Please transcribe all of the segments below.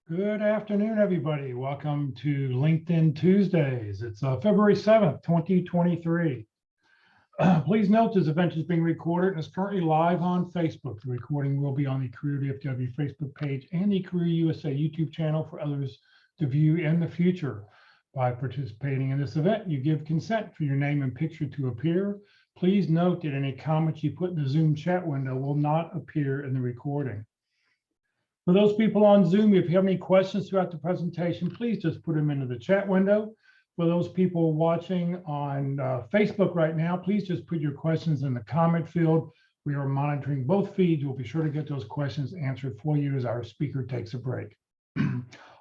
Good afternoon, everybody. Welcome to LinkedIn Tuesdays. It's February 7th, 2023. Please note this event is being recorded and is currently live on Facebook. The recording will be on the Career DFW Facebook page and the Career USA YouTube channel for others to view in the future. By participating in this event, you give consent for your name and picture to appear. Please note that any comments you put in the Zoom chat window will not appear in the recording. For those people on Zoom, if you have any questions throughout the presentation, please just put them into the chat window. For those people watching on Facebook right now, please just put your questions in the comment field. We are monitoring both feeds. We'll be sure to get those questions answered for you as our speaker takes a break.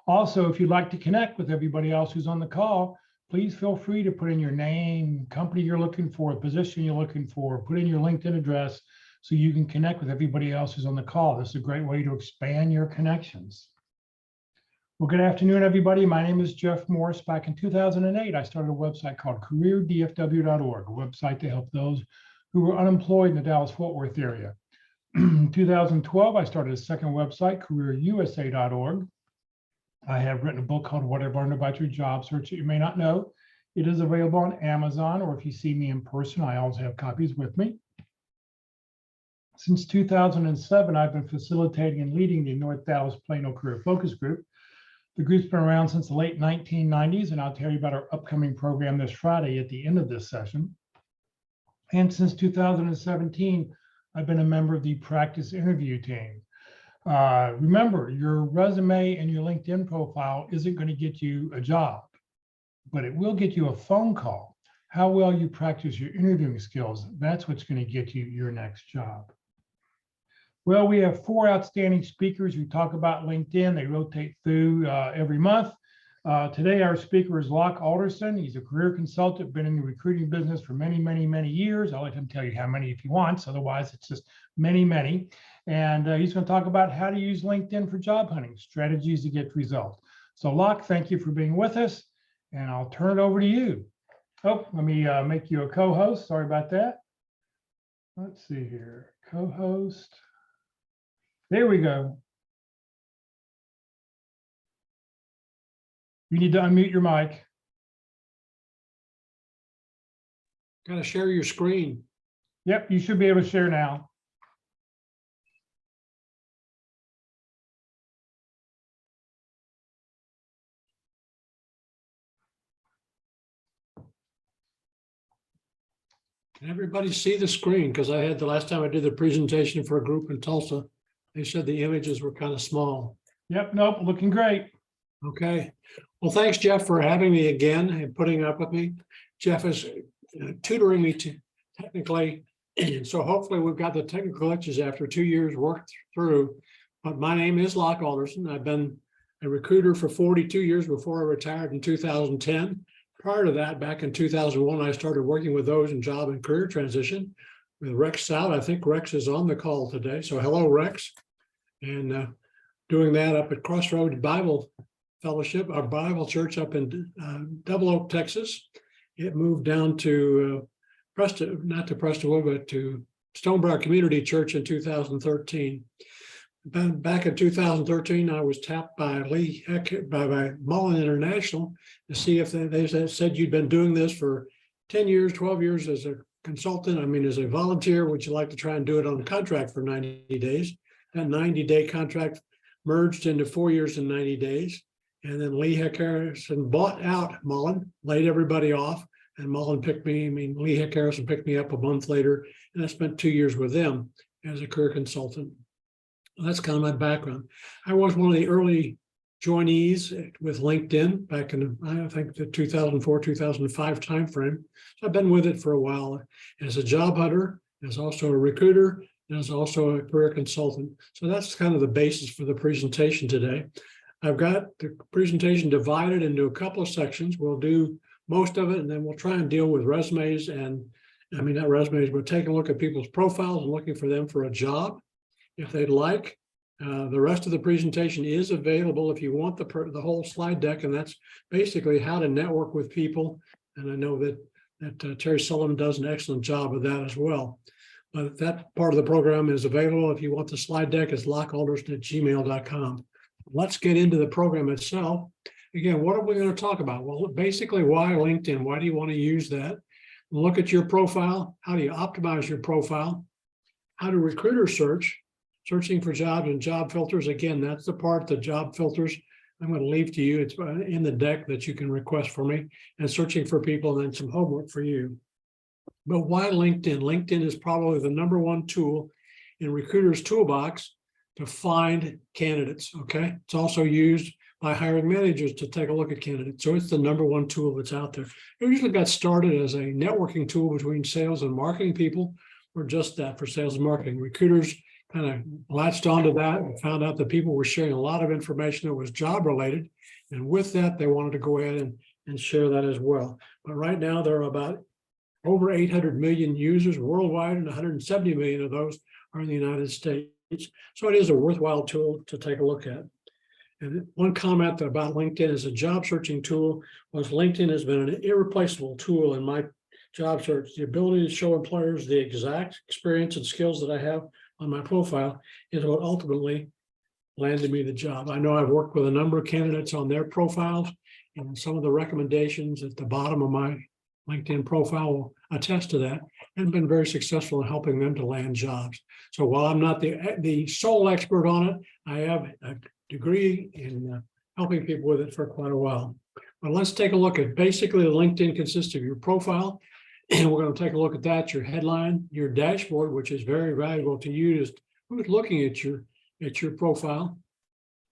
Also, if you'd like to connect with everybody else who's on the call, please feel free to put in your name, company you're looking for, position you're looking for, put in your LinkedIn address, so you can connect with everybody else who's on the call. This is a great way to expand your connections. Well, good afternoon, everybody. My name is Jeff Morris. Back in 2008, I started a website called careerdfw.org, a website to help those who were unemployed in the Dallas-Fort Worth area. In 2012, I started a second website, careerusa.org. I have written a book called What I've Learned About Your Job Search that you may not know. It is available on Amazon, or if you see me in person, I always have copies with me. Since 2007, I've been facilitating and leading the North Dallas Plano Career Focus Group. The group's been around since the late 1990s, and I'll tell you about our upcoming program this Friday at the end of this session. And since 2017, I've been a member of the practice interview team. Remember, your resume and your LinkedIn profile isn't going to get you a job, but it will get you a phone call. How well you practice your interviewing skills, that's what's going to get you your next job. Well, we have four outstanding speakers who talk about LinkedIn. They rotate through every month. Today, our speaker is Locke Alderson. He's a career consultant, been in the recruiting business for many, many, many years. I'll let him tell you how many if he wants. Otherwise, it's just many, many. And he's going to talk about how to use LinkedIn for job hunting, strategies to get results. So Locke, thank you for being with us. And I'll turn it over to you. Oh, let me make you a co-host. Sorry about that. Let's see here. Co-host. There we go. You need to unmute your mic. Got to share your screen. Yep, you should be able to share now. Can everybody see the screen? Because I had the last time I did the presentation for a group in Tulsa, they said the images were kind of small. Yep, nope, looking great. Okay. Well, thanks, Jeff, for having me again and putting up with me. Jeff is tutoring me technically, so hopefully we've got the technical glitches after 2 years worked through. But my name is Locke Alderson. I've been a recruiter for 42 years before I retired in 2010. Prior to that, back in 2001, I started working with those in job and career transition with Rex Stout. I think Rex is on the call today. So hello, Rex. And doing that up at Crossroads Bible Fellowship, our Bible church up in Double Oak, Texas. It moved down to Preston, not to Prestonwood, but to Stonebriar Community Church in 2013. Back in 2013, I was tapped by by Mullen International to see if they said you'd been doing this for 10 years, 12 years as a consultant. I mean, as a volunteer, would you like to try and do it on contract for 90 days? That 90-day contract merged into 4 years and 90 days. And then Lee Harrison bought out Mullen, laid everybody off, and Mullen picked me. I mean, Lee Harrison picked me up a month later, and I spent 2 years with them as a career consultant. That's kind of my background. I was one of the early joinees with LinkedIn back in, I think, the 2004, 2005 timeframe. So I've been with it for a while as a job hunter, as also a recruiter, and as also a career consultant. So that's kind of the basis for the presentation today. I've got the presentation divided into a couple of sections. We'll do most of it, and then we'll try and deal with resumes and, I mean, not resumes, but take a look at people's profiles and looking for them for a job if they'd like. The rest of the presentation is available if you want the whole slide deck, and that's basically how to network with people. And I know that Terry Sullivan does an excellent job of that as well. But that part of the program is available. If you want the slide deck, it's lockealderson@gmail.com. let's get into the program itself. Again, what are we going to talk about? Well, basically, why LinkedIn? Why do you want to use that? Look at your profile. How do you optimize your profile? How do recruiters search? Searching for jobs and job filters. Again, that's the part, the job filters, I'm going to leave to you. It's in the deck that you can request for me, and searching for people, and then some homework for you. But why LinkedIn? LinkedIn is probably the #1 tool in recruiters' toolbox to find candidates. Okay. It's also used by hiring managers to take a look at candidates. So it's the #1 tool that's out there. It usually got started as a networking tool between sales and marketing people, or just that, for sales and marketing. Recruiters kind of latched onto that and found out that people were sharing a lot of information that was job related. And with that, they wanted to go ahead and share that as well. But right now, there are about over 800 million users worldwide, and 170 million of those are in the United States. So it is a worthwhile tool to take a look at. And one comment about LinkedIn as a job searching tool was LinkedIn has been an irreplaceable tool in my job search. The ability to show employers the exact experience and skills that I have on my profile is what ultimately landed me the job. I know I've worked with a number of candidates on their profiles, and some of the recommendations at the bottom of my LinkedIn profile will attest to that, and been very successful in helping them to land jobs. So while I'm not the sole expert on it, I have a degree in helping people with it for quite a while. But let's take a look at basically the LinkedIn consists of your profile, and we're going to take a look at that, your headline, your dashboard, which is very valuable to you as who's looking at your profile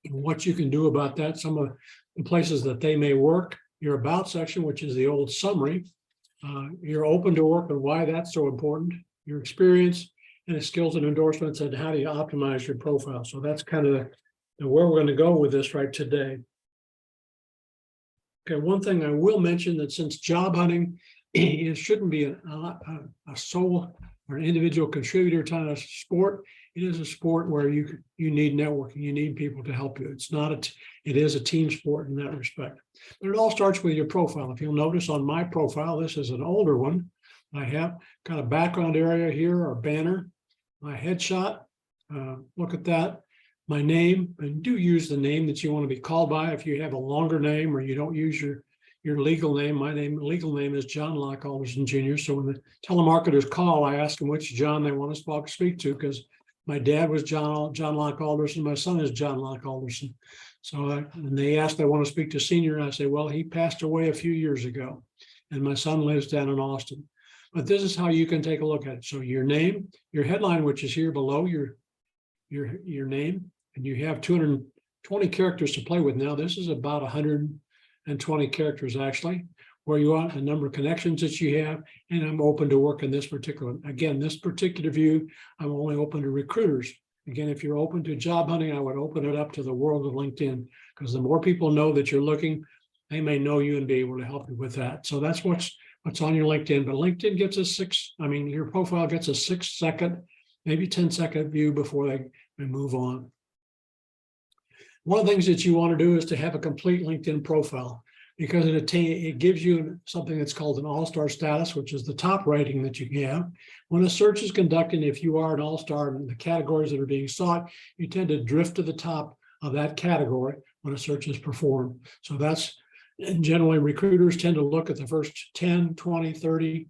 and what you can do about that, some of the places that they may work, your about section, which is the old summary, your open to work and why that's so important, your experience and the skills and endorsements, and how do you optimize your profile. So that's kind of where we're going to go with this right today. Okay, one thing I will mention, that since job hunting, it shouldn't be a sole or an individual contributor kind of sport. It is a sport where you need networking, you need people to help you. It is a team sport in that respect. But it all starts with your profile. If you'll notice on my profile, this is an older one. I have got a background area here, or banner, my headshot. Look at that. My name, and do use the name that you want to be called by. If you have a longer name or you don't use your legal name, my legal name is John Locke Alderson Jr. So when the telemarketers call, I ask them which John they want to speak to, because my dad was John Locke Alderson. My son is John Locke Alderson. So and they ask, they want to speak to senior, and I say, well, he passed away a few years ago, and my son lives down in Austin. But this is how you can take a look at it. So your name, your headline, which is here below your name, and you have 220 characters to play with. Now this is about 120 characters actually, where you are, the number of connections that you have, and I'm open to work in this particular. Again, this particular view, I'm only open to recruiters. Again, if you're open to job hunting, I would open it up to the world of LinkedIn, because the more people know that you're looking, they may know you and be able to help you with that. So that's what's on your LinkedIn. But LinkedIn gets your profile gets a 6-second, maybe 10-second view before they move on. One of the things that you want to do is to have a complete LinkedIn profile, because it gives you something that's called an all-star status, which is the top rating that you have. When a search is conducted, if you are an all-star in the categories that are being sought, you tend to drift to the top of that category when a search is performed. So that's, and generally recruiters tend to look at the first 10, 20, 30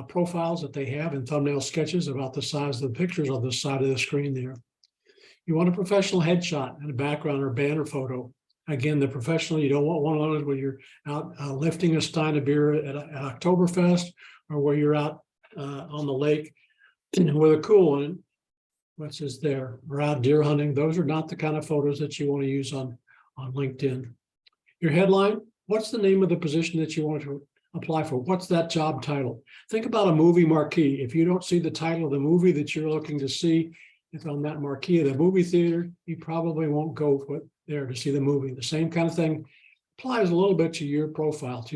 profiles that they have in thumbnail sketches about the size of the pictures on the side of the screen there. You want a professional headshot and a background or banner photo. Again, the professional, you don't want one of those when you're out lifting a stein of beer at Oktoberfest, or where you're out on the lake with a cool one, which is there, or out deer hunting. Those are not the kind of photos that you want to use on LinkedIn. Your headline, what's the name of the position that you want to apply for? What's that job title? Think about a movie marquee. If you don't see the title of the movie that you're looking to see, it's on that marquee of the movie theater, you probably won't go there to see the movie. The same kind of thing applies a little bit to your profile, to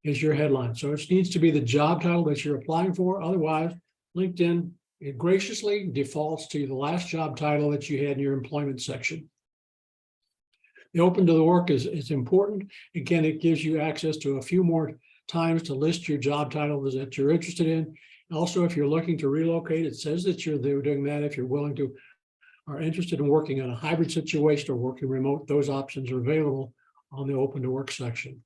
your headline. So it needs to be the job title that you're applying for. Otherwise, LinkedIn, it graciously defaults to the last job title that you had in your employment section. The open to the work is important. Again, it gives you access to a few more times to list your job titles that you're interested in. Also, if you're looking to relocate, it says that you're doing that if you're willing to are interested in working in a hybrid situation or working remote, those options are available on the open to work section.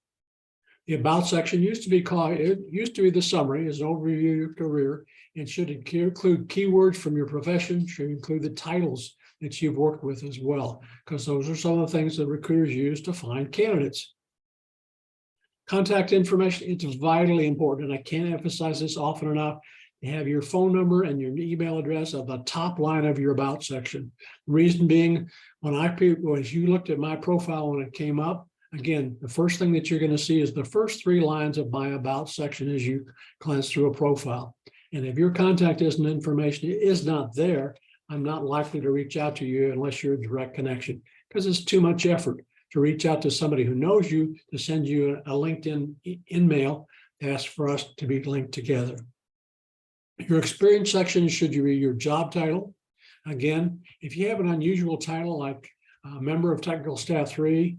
The about section used to be the summary, is an overview of your career, and should include keywords from your profession, should include the titles that you've worked with as well, because those are some of the things that recruiters use to find candidates. Contact information, it's vitally important, and I can't emphasize this often enough. You have your phone number and your email address at the top line of your about section. Reason being, as you looked at my profile when it came up, again, the first thing that you're going to see is the first 3 lines of my about section as you glance through a profile. And if your contact information is not there, I'm not likely to reach out to you unless you're a direct connection, because it's too much effort to reach out to somebody who knows you to send you a LinkedIn email to ask for us to be linked together. Your experience section should be your job title. Again, if you have an unusual title like member of technical staff 3,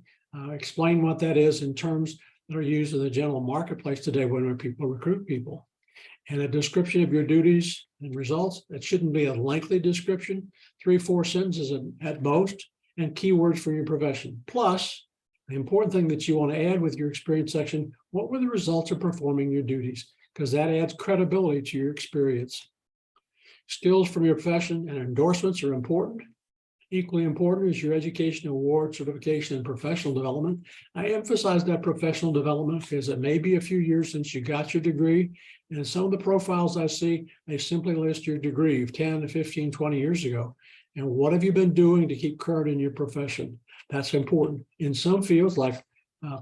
explain what that is in terms that are used in the general marketplace today when people recruit people. And a description of your duties and results. It shouldn't be a lengthy description, 3-4 sentences at most, and keywords for your profession. Plus, the important thing that you want to add with your experience section, what were the results of performing your duties? Because that adds credibility to your experience. Skills from your profession and endorsements are important. Equally important is your education, award, certification, and professional development. I emphasize that professional development because it may be a few years since you got your degree. And some of the profiles I see, they simply list your degree of 10 to 15, 20 years ago. And what have you been doing to keep current in your profession? That's important. In some fields like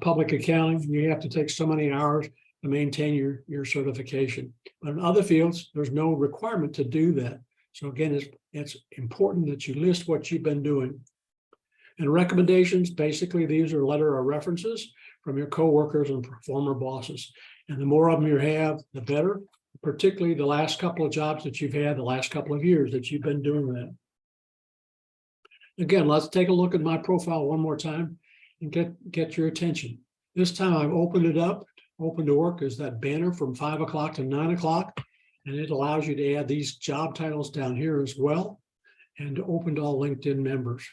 public accounting, you have to take so many hours to maintain your certification. But in other fields, there's no requirement to do that. So again, it's important that you list what you've been doing. And recommendations, basically, these are letter of references from your coworkers and former bosses. And the more of them you have, the better, particularly the last couple of jobs that you've had, the last couple of years that you've been doing that. Again, let's take a look at my profile one more time and get your attention. This time I've opened it up. Open to work is that banner from 5 o'clock to 9 o'clock. And it allows you to add these job titles down here as well, and to open to all LinkedIn members.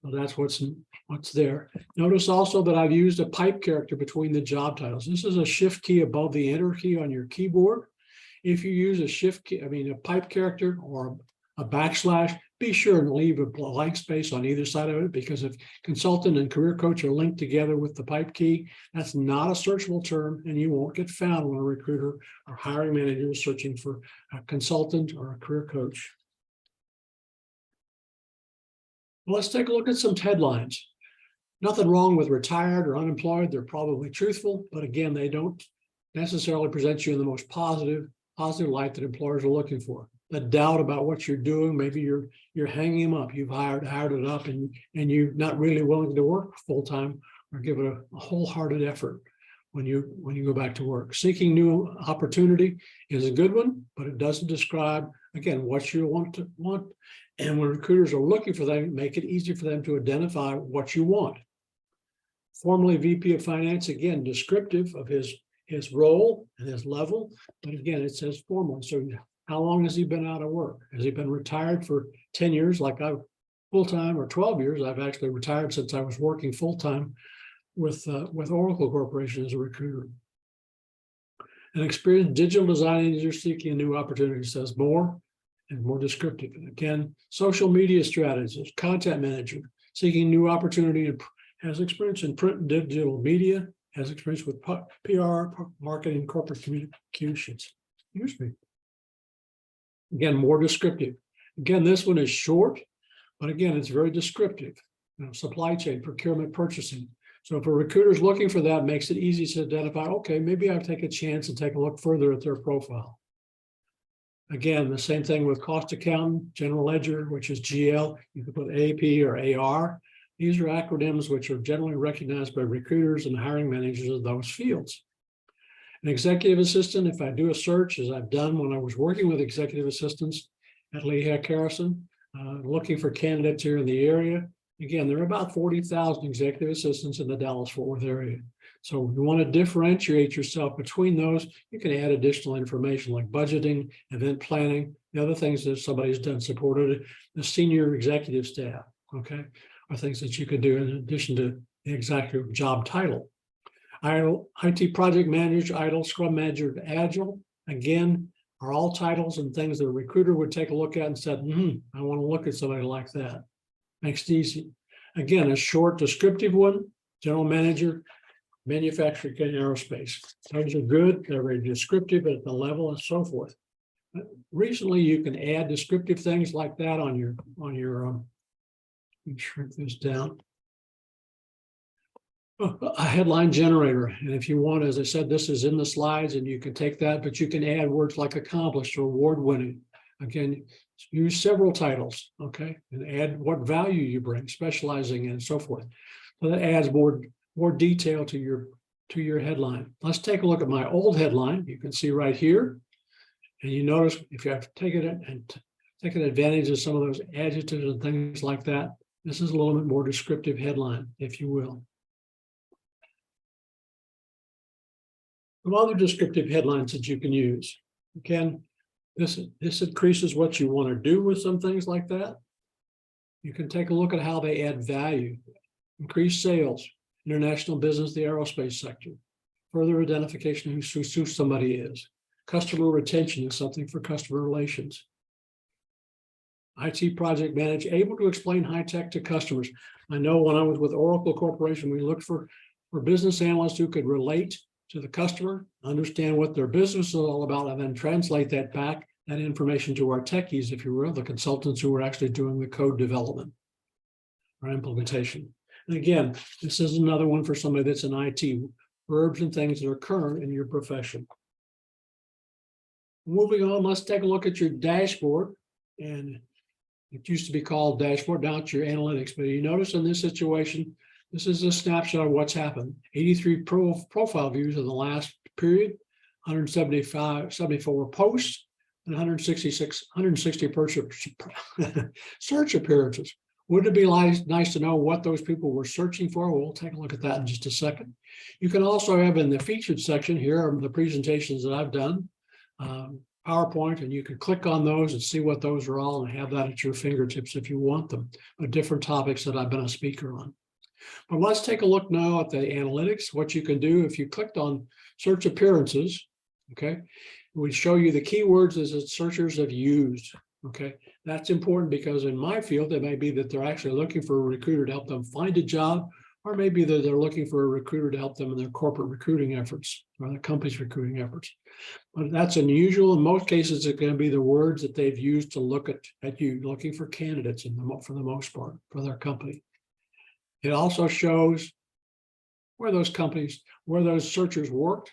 So that's what's there. Notice also that I've used a pipe character between the job titles. This is a shift key above the enter key on your keyboard. If you use a pipe character or a backslash, be sure and leave a blank space on either side of it, because if consultant and career coach are linked together with the pipe key, that's not a searchable term, and you won't get found when a recruiter or hiring manager is searching for a consultant or a career coach. Well, let's take a look at some headlines. Nothing wrong with retired or unemployed. They're probably truthful, but again, they don't necessarily present you in the most positive light that employers are looking for. The doubt about what you're doing, maybe you're hanging them up. You've hired it up, and you're not really willing to work full-time or give it a wholehearted effort when you go back to work. Seeking new opportunity is a good one, but it doesn't describe, again, what you want. And when recruiters are looking for them, make it easy for them to identify what you want. Formerly VP of Finance, again, descriptive of his role and his level, but again, it says formerly. So how long has he been out of work? Has he been retired for 10 years like I've full-time, or 12 years? I've actually retired since I was working full-time with Oracle Corporation as a recruiter. An experienced digital design engineer seeking a new opportunity, says more and more descriptive. And again, social media strategist, content manager, seeking new opportunity, and has experience in print and digital media, has experience with PR, marketing, corporate communications. Excuse me. Again, more descriptive. Again, this one is short, but again, it's very descriptive. Supply chain, procurement, purchasing. So if a recruiter is looking for that, it makes it easy to identify, okay, maybe I'll take a chance and take a look further at their profile. Again, the same thing with cost accountant, general ledger, which is GL. You can put AP or AR. These are acronyms which are generally recognized by recruiters and hiring managers of those fields. An executive assistant, if I do a search, as I've done when I was working with executive assistants at Lehigh Harrison, looking for candidates here in the area. Again, there are about 40,000 executive assistants in the Dallas-Fort Worth area. So if you want to differentiate yourself between those, you can add additional information like budgeting, event planning, The other things that somebody's done supported the senior executive staff, okay, are things that you can do in addition to the executive job title. Idle, IT project manager, idle, scrum manager, agile, again, are all titles and things that a recruiter would take a look at and said, I want to look at somebody like that. Makes it easy. Again, a short descriptive one, general manager, manufacturing and aerospace. Those are good, they're very descriptive at the level and so forth. But recently, you can add descriptive things like that on your let me shrink this down. A headline generator. And if you want, as I said, this is in the slides and you can take that, but you can add words like accomplished or award-winning. Again, use several titles, okay, and add what value you bring, specializing in and so forth. So that adds more detail to your headline. Let's take a look at my old headline. You can see right here. And you notice if you have taken it and taken advantage of some of those adjectives and things like that, this is a little bit more descriptive headline, if you will. Some other descriptive headlines that you can use. Again, this increases what you want to do with some things like that. You can take a look at how they add value, increase sales, international business, the aerospace sector, further identification of who somebody is. Customer retention is something for customer relations. IT project manager, able to explain high tech to customers. I know when I was with Oracle Corporation, we looked for business analysts who could relate to the customer, understand what their business is all about, and then translate that information to our techies, if you will, the consultants who were actually doing the code development or implementation. And again, this is another one for somebody that's in IT, verbs and things that are current in your profession. Moving on, let's take a look at your dashboard. And it used to be called dashboard, now it's your analytics. But you notice in this situation, this is a snapshot of what's happened. 83 profile views in the last period, 74 posts, and 160 search appearances. Wouldn't it be nice to know what those people were searching for? We'll take a look at that in just a second. You can also have in the featured section here are the presentations that I've done, PowerPoint, and you can click on those and see what those are all and have that at your fingertips if you want them, but different topics that I've been a speaker on. But let's take a look now at the analytics, what you can do if you clicked on search appearances, okay? We show you the keywords that searchers have used, okay? That's important because in my field, it may be that they're actually looking for a recruiter to help them find a job, or maybe that they're looking for a recruiter to help them in their corporate recruiting efforts or the company's recruiting efforts. But that's unusual. In most cases, it's going to be the words that they've used to look at you, looking for candidates for the most part for their company. It also shows where those searchers worked.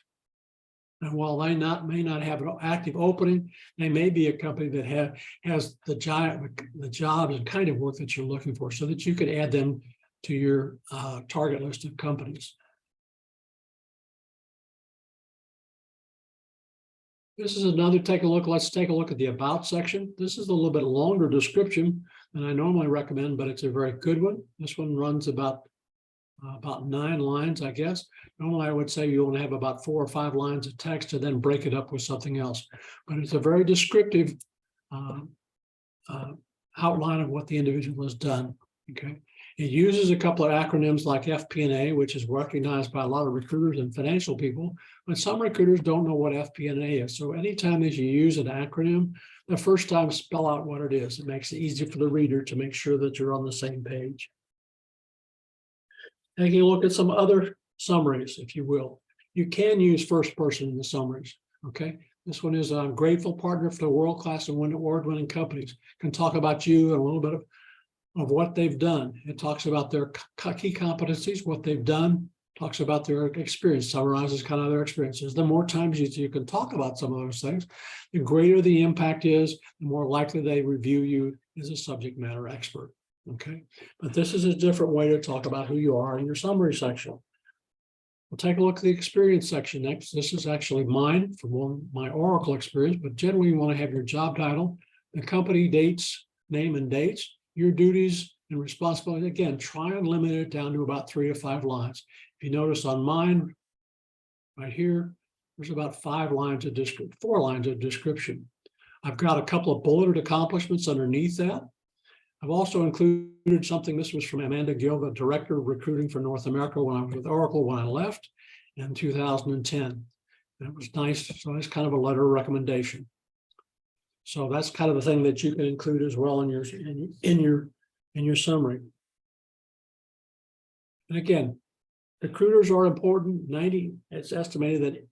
And while they may not have an active opening, they may be a company that has the jobs and kind of work that you're looking for, so that you could add them to your target list of companies. This is another take a look. Let's take a look at the about section. This is a little bit longer description than I normally recommend, but it's a very good one. This one runs about 9 lines, I guess. Normally, I would say you only have about 4 or 5 lines of text and then break it up with something else. But it's a very descriptive outline of what the individual has done. Okay. It uses a couple of acronyms like FP&A, which is recognized by a lot of recruiters and financial people, but some recruiters don't know what FP&A is. So anytime that you use an acronym, the first time spell out what it is. It makes it easy for the reader to make sure that you're on the same page. Taking a look at some other summaries, if you will. You can use first person in the summaries, okay? This one is a grateful partner for the world-class and award-winning companies. Can talk about you and a little bit of what they've done. It talks about their key competencies, what they've done, talks about their experience, summarizes kind of their experiences. The more times you can talk about some of those things, the greater the impact is, the more likely they review you as a subject matter expert. Okay, but this is a different way to talk about who you are in your summary section. We'll take a look at the experience section next. This is actually mine from my Oracle experience, but generally you want to have your job title, the company dates, name and dates, your duties and responsibilities. Again, try and limit it down to about 3 to 5 lines. If you notice on mine, right here, there's about 4 lines of description. I've got a couple of bulleted accomplishments underneath that. I've also included something, this was from Amanda Gill, the Director of Recruiting for North America when I was with Oracle when I left in 2010. And it was nice, so it's kind of a letter of recommendation. So that's kind of the thing that you can include as well in your summary. And again, recruiters are important. It's estimated that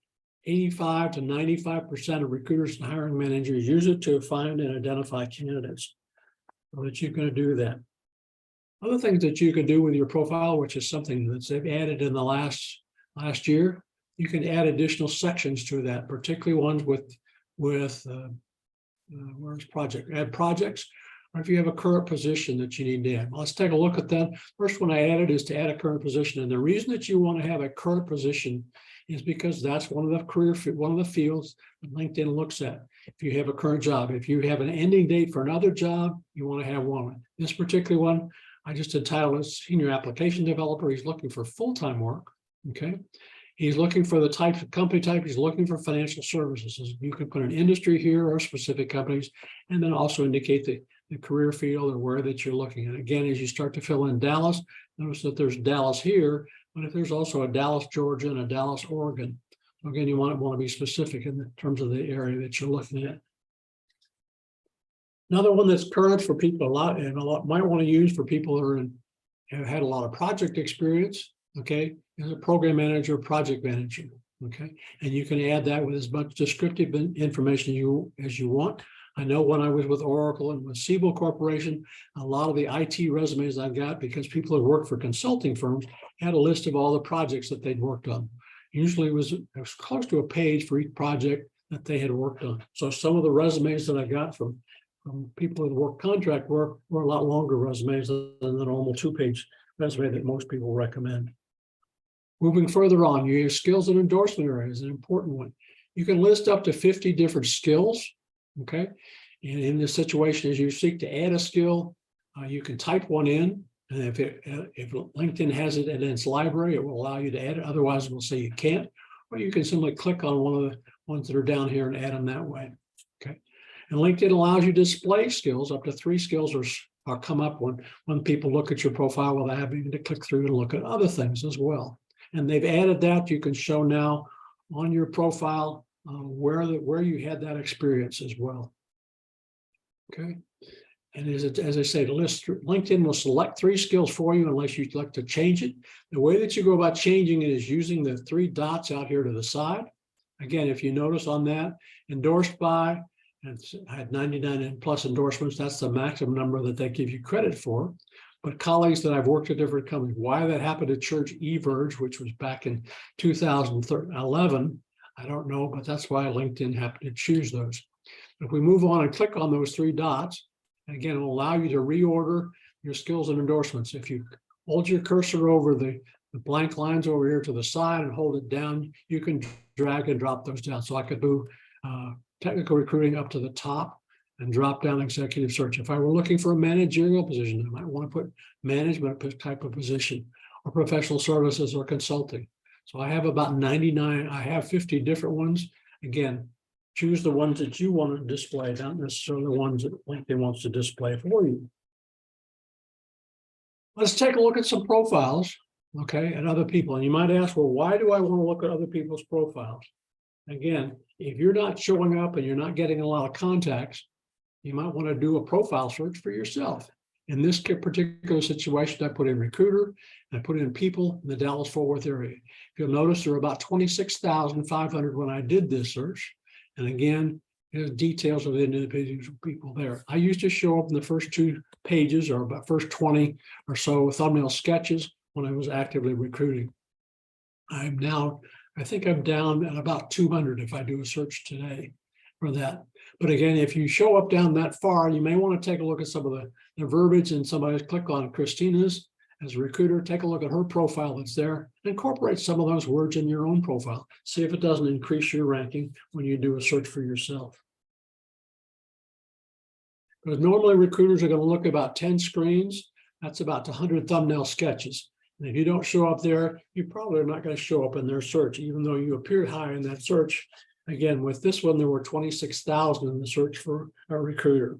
85 to 95% of recruiters and hiring managers use it to find and identify candidates, so that you can do that. Other things that you can do with your profile, which is something that they've added in the last year, you can add additional sections to that, particularly ones with where's project, add projects, or if you have a current position that you need to add. Let's take a look at that. First one I added is to add a current position. And the reason that you want to have a current position is because that's one of the fields that LinkedIn looks at. If you have a current job, if you have an ending date for another job, you want to have one. This particular one, I just entitled as Senior Application Developer. He's looking for full-time work, okay? He's looking for the type of company type. He's looking for financial services. You can put an industry here or specific companies, and then also indicate the career field or where that you're looking. And again, as you start to fill in Dallas, notice that there's Dallas here, but if there's also a Dallas, Georgia, and a Dallas, Oregon. So again, you want to be specific in terms of the area that you're looking at. Another one that's current for people might want to use for people who have had a lot of project experience, okay, is a program manager, project manager, okay? And you can add that with as much descriptive information as you want. I know when I was with Oracle and with Siebel Corporation, a lot of the IT resumes I got, because people who worked for consulting firms had a list of all the projects that they'd worked on. Usually it was close to a page for each project that they had worked on. So some of the resumes that I got from people who work contract work were a lot longer resumes than the normal 2-page resume that most people recommend. Moving further on, your skills and endorsement area is an important one. You can list up to 50 different skills, okay? And in this situation, as you seek to add a skill, you can type one in, and if LinkedIn has it in its library, it will allow you to add it. Otherwise, it will say you can't, or you can simply click on one of the ones that are down here and add them that way, okay? And LinkedIn allows you to display skills. Up to 3 skills are come up when people look at your profile without having to click through and look at other things as well. And they've added that. You can show now on your profile where you had that experience as well. Okay. And as I say, LinkedIn will select 3 skills for you unless you'd like to change it. The way that you go about changing it is using the 3 dots out here to the side. Again, if you notice on that, endorsed by, and I had 99 plus endorsements. That's the maximum number that they give you credit for. But colleagues that I've worked at different companies, why that happened at Church eVerge, which was back in 2011, I don't know, but that's why LinkedIn happened to choose those. If we move on and click on those 3 dots, and again, it will allow you to reorder your skills and endorsements. If you hold your cursor over the blank lines over here to the side and hold it down, you can drag and drop those down. So I could move technical recruiting up to the top and drop down executive search. If I were looking for a managerial position, I might want to put management type of position, or professional services or consulting. So I have about 99, I have 50 different ones. Again, choose the ones that you want to display, not necessarily the ones that LinkedIn wants to display for you. Let's take a look at some profiles, okay, and other people. And you might ask, well, why do I want to look at other people's profiles? Again, if you're not showing up and you're not getting a lot of contacts, you might want to do a profile search for yourself. In this particular situation, I put in recruiter, and I put in people in the Dallas-Fort Worth area. If you'll notice, there are about 26,500 when I did this search. And again, there's details of the individual people there. I used to show up in the first 2 pages, or about first 20 or so thumbnail sketches when I was actively recruiting. I think I'm down at about 200 if I do a search today for that. But again, if you show up down that far, you may want to take a look at some of the verbiage, and somebody click on Christina's as a recruiter, take a look at her profile that's there, incorporate some of those words in your own profile. See if it doesn't increase your ranking when you do a search for yourself. Because normally recruiters are going to look at about 10 screens. That's about 100 thumbnail sketches. And if you don't show up there, you probably are not going to show up in their search, even though you appeared high in that search. Again, with this one, there were 26,000 in the search for a recruiter.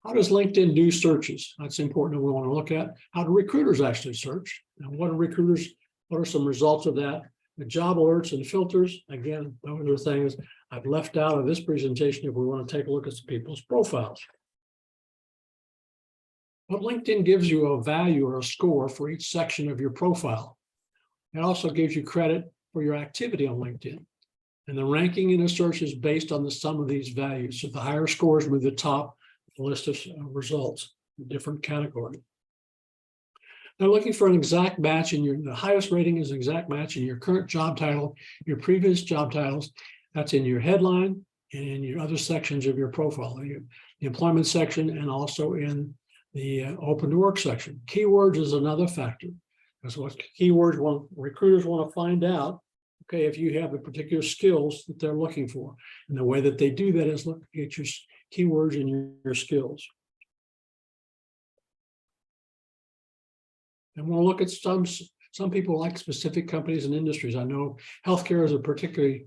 How does LinkedIn do searches? That's important. We want to look at how do recruiters actually search, and what are some results of that? The job alerts and filters. Again, those are things I've left out of this presentation if we want to take a look at some people's profiles. But LinkedIn gives you a value or a score for each section of your profile. It also gives you credit for your activity on LinkedIn. And the ranking in a search is based on the sum of these values. So the higher scores move to the top of the list of results in different categories. Now, looking for an exact match in the highest rating is an exact match in your current job title, your previous job titles. That's in your headline and in your other sections of your profile, the employment section, and also in the open to work section. Keywords is another factor. That's what keywords recruiters want to find out. Okay, if you have the particular skills that they're looking for, and the way that they do that is look at your keywords and your skills. And we'll look at some people like specific companies and industries. I know healthcare is a particularly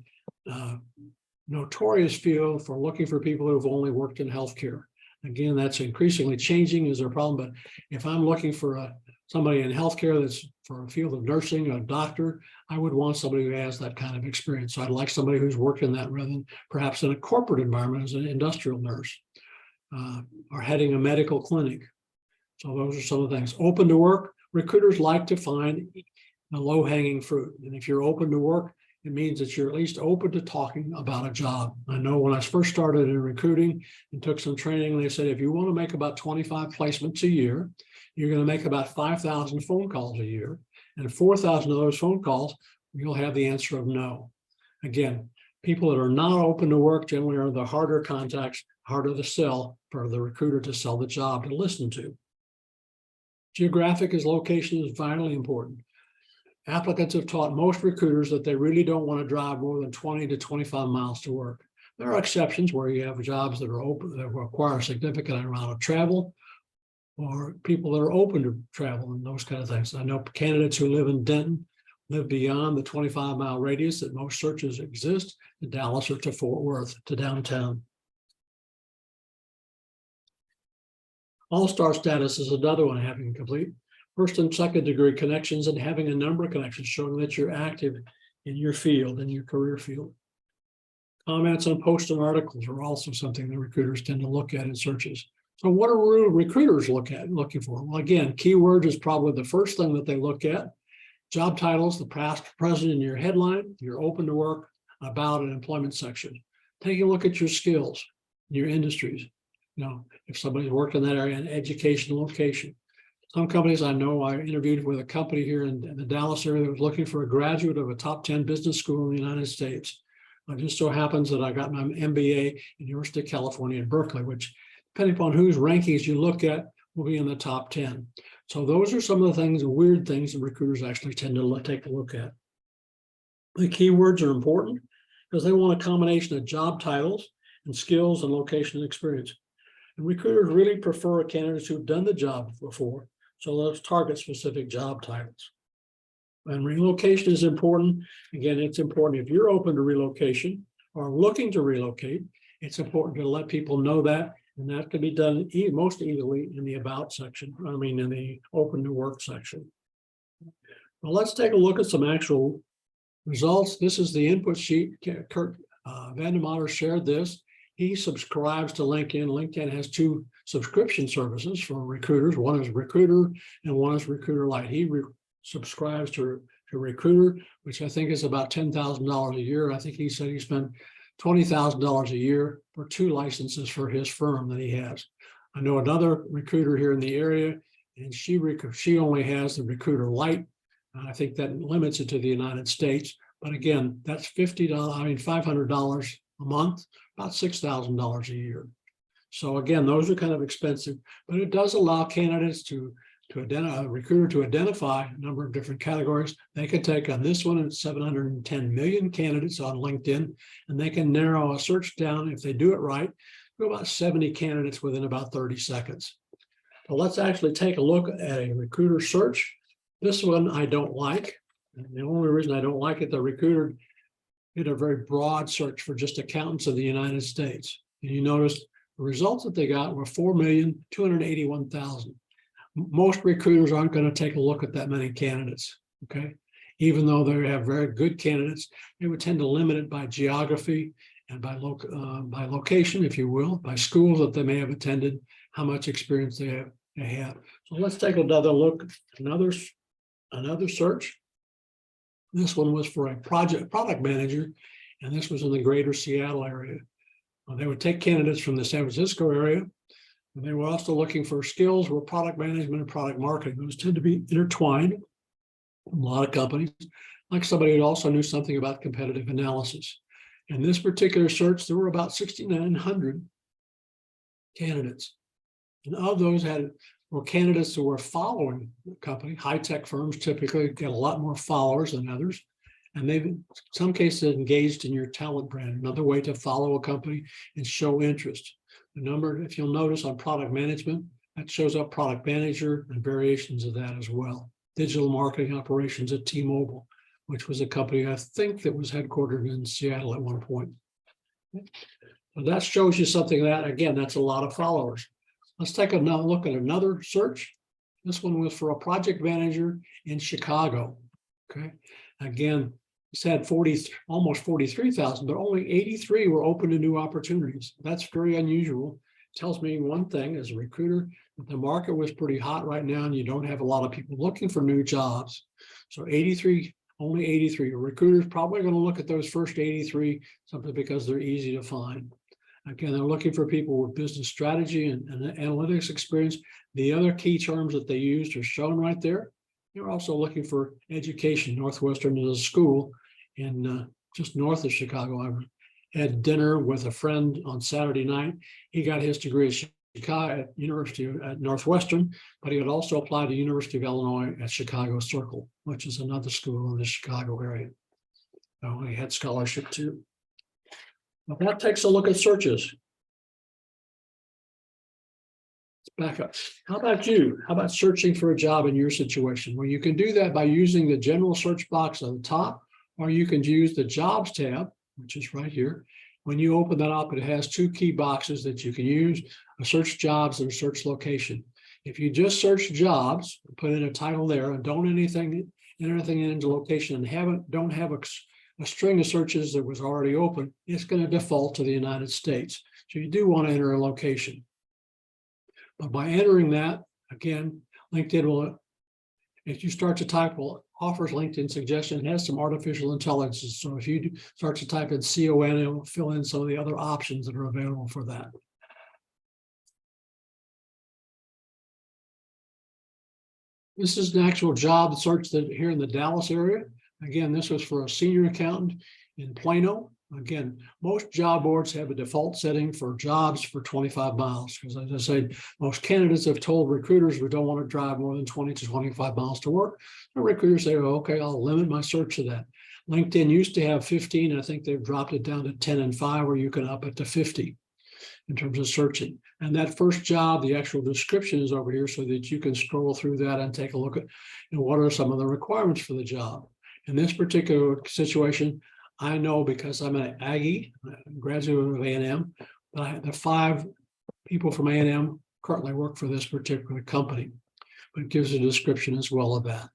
notorious field for looking for people who have only worked in healthcare. Again, that's increasingly changing is their problem. But if I'm looking for somebody in healthcare that's for a field of nursing, a doctor, I would want somebody who has that kind of experience. So I'd like somebody who's worked in that rather than perhaps in a corporate environment as an industrial nurse or heading a medical clinic. So those are some of the things. Open to work. Recruiters like to find the low-hanging fruit. And if you're open to work, it means that you're at least open to talking about a job. I know when I first started in recruiting and took some training, they said, if you want to make about 25 placements a year, you're going to make about 5,000 phone calls a year. And 4,000 of those phone calls, you'll have the answer of no. Again, people that are not open to work generally are the harder contacts, harder to sell for the recruiter to sell the job to listen to. Geographic location is vitally important. Applicants have taught most recruiters that they really don't want to drive more than 20 to 25 miles to work. There are exceptions where you have jobs that are open, that require a significant amount of travel, or people that are open to travel and those kind of things. I know candidates who live in Denton live beyond the 25-mile radius that most searches exist, to Dallas or to Fort Worth, to downtown. All-star status is another one having complete first and second degree connections and having a number of connections showing that you're active in your field, in your career field. Comments on posts and articles are also something that recruiters tend to look at in searches. So what are recruiters looking for? Well, again, keywords is probably the first thing that they look at. Job titles, the past, present in your headline, your open to work, about an employment section. Take a look at your skills, your industries. You know, if somebody's worked in that area, an education location. Some companies I know, I interviewed with a company here in the Dallas area that was looking for a graduate of a top 10 business school in the United States. It just so happens that I got my MBA at University of California in Berkeley, which depending upon whose rankings you look at will be in the top 10. So those are some of the things, weird things that recruiters actually tend to take a look at. The keywords are important because they want a combination of job titles and skills and location and experience. And recruiters really prefer candidates who've done the job before. So let's target specific job titles. And relocation is important. Again, it's important if you're open to relocation or looking to relocate, it's important to let people know that. And that can be done most easily in the about section, in the open to work section. Well, let's take a look at some actual results. This is the input sheet. Kurt Vandermatter shared this. He subscribes to LinkedIn. LinkedIn has two subscription services for recruiters. One is Recruiter and one is Recruiter Lite. He subscribes to Recruiter, which I think is about $10,000 a year. I think he said he spent $20,000 a year for 2 licenses for his firm that he has. I know another recruiter here in the area, and she only has the Recruiter Lite. I think that limits it to the United States. But again, that's $500 a month, about $6,000 a year. So again, those are kind of expensive, but it does allow candidates to identify, a recruiter to identify a number of different categories. They can take on this one, it's 710 million candidates on LinkedIn, and they can narrow a search down, if they do it right, to about 70 candidates within about 30 seconds. So let's actually take a look at a recruiter search. This one I don't like. And the only reason I don't like it, the recruiter did a very broad search for just accountants of the United States. And you notice the results that they got were 4,281,000. Most recruiters aren't going to take a look at that many candidates, okay? Even though they have very good candidates, they would tend to limit it by geography and by location, if you will, by schools that they may have attended, how much experience they have. So let's take another look, another search. This one was for a product manager, and this was in the greater Seattle area. They would take candidates from the San Francisco area, and they were also looking for skills where product management and product marketing. Those tend to be intertwined in a lot of companies, like somebody who also knew something about competitive analysis. In this particular search, there were about 6,900 candidates. And of those were candidates who were following the company. High-tech firms typically get a lot more followers than others. And they've, in some cases, engaged in your talent brand, another way to follow a company and show interest. The number, if you'll notice on product management, that shows up product manager and variations of that as well. Digital marketing operations at T-Mobile, which was a company I think that was headquartered in Seattle at one point. So that shows you something that, again, that's a lot of followers. Let's take another look at another search. This one was for a project manager in Chicago. Okay, again, it's had almost 43,000, but only 83 were open to new opportunities. That's very unusual. It tells me one thing as a recruiter, that the market was pretty hot right now, and you don't have a lot of people looking for new jobs. So 83, only 83. A recruiter's probably going to look at those first 83 simply because they're easy to find. Again, they're looking for people with business strategy and analytics experience. The other key terms that they used are shown right there. They're also looking for education. Northwestern is a school in just north of Chicago. I had dinner with a friend on Saturday night. He got his degree at Chicago at University at Northwestern, but he had also applied to University of Illinois at Chicago Circle, which is another school in the Chicago area. So he had scholarship too. Now that takes a look at searches. Let's back up. How about you? How about searching for a job in your situation? Well, you can do that by using the general search box on the top, or you can use the jobs tab, which is right here. When you open that up, it has two key boxes that you can use, a search jobs and a search location. If you just search jobs, put in a title there, and don't enter anything into location, and don't have a string of searches that was already open, it's going to default to the United States. So you do want to enter a location. But by entering that, again, LinkedIn will, if you start to type, well, offers LinkedIn suggestion, has some artificial intelligence. So if you start to type in CON, it will fill in some of the other options that are available for that. This is an actual job search that here in the Dallas area. Again, this was for a senior accountant in Plano. Again, most job boards have a default setting for jobs for 25 miles. Because as I said, most candidates have told recruiters we don't want to drive more than 20 to 25 miles to work. The recruiters say, oh, okay, I'll limit my search to that. LinkedIn used to have 15. I think they've dropped it down to 10 and 5, where you can up it to 50 in terms of searching. And that first job, the actual description is over here so that you can scroll through that and take a look at what are some of the requirements for the job. In this particular situation, I know because I'm an Aggie, graduate of A&M, but the 5 people from A&M currently work for this particular company, but it gives a description as well of that.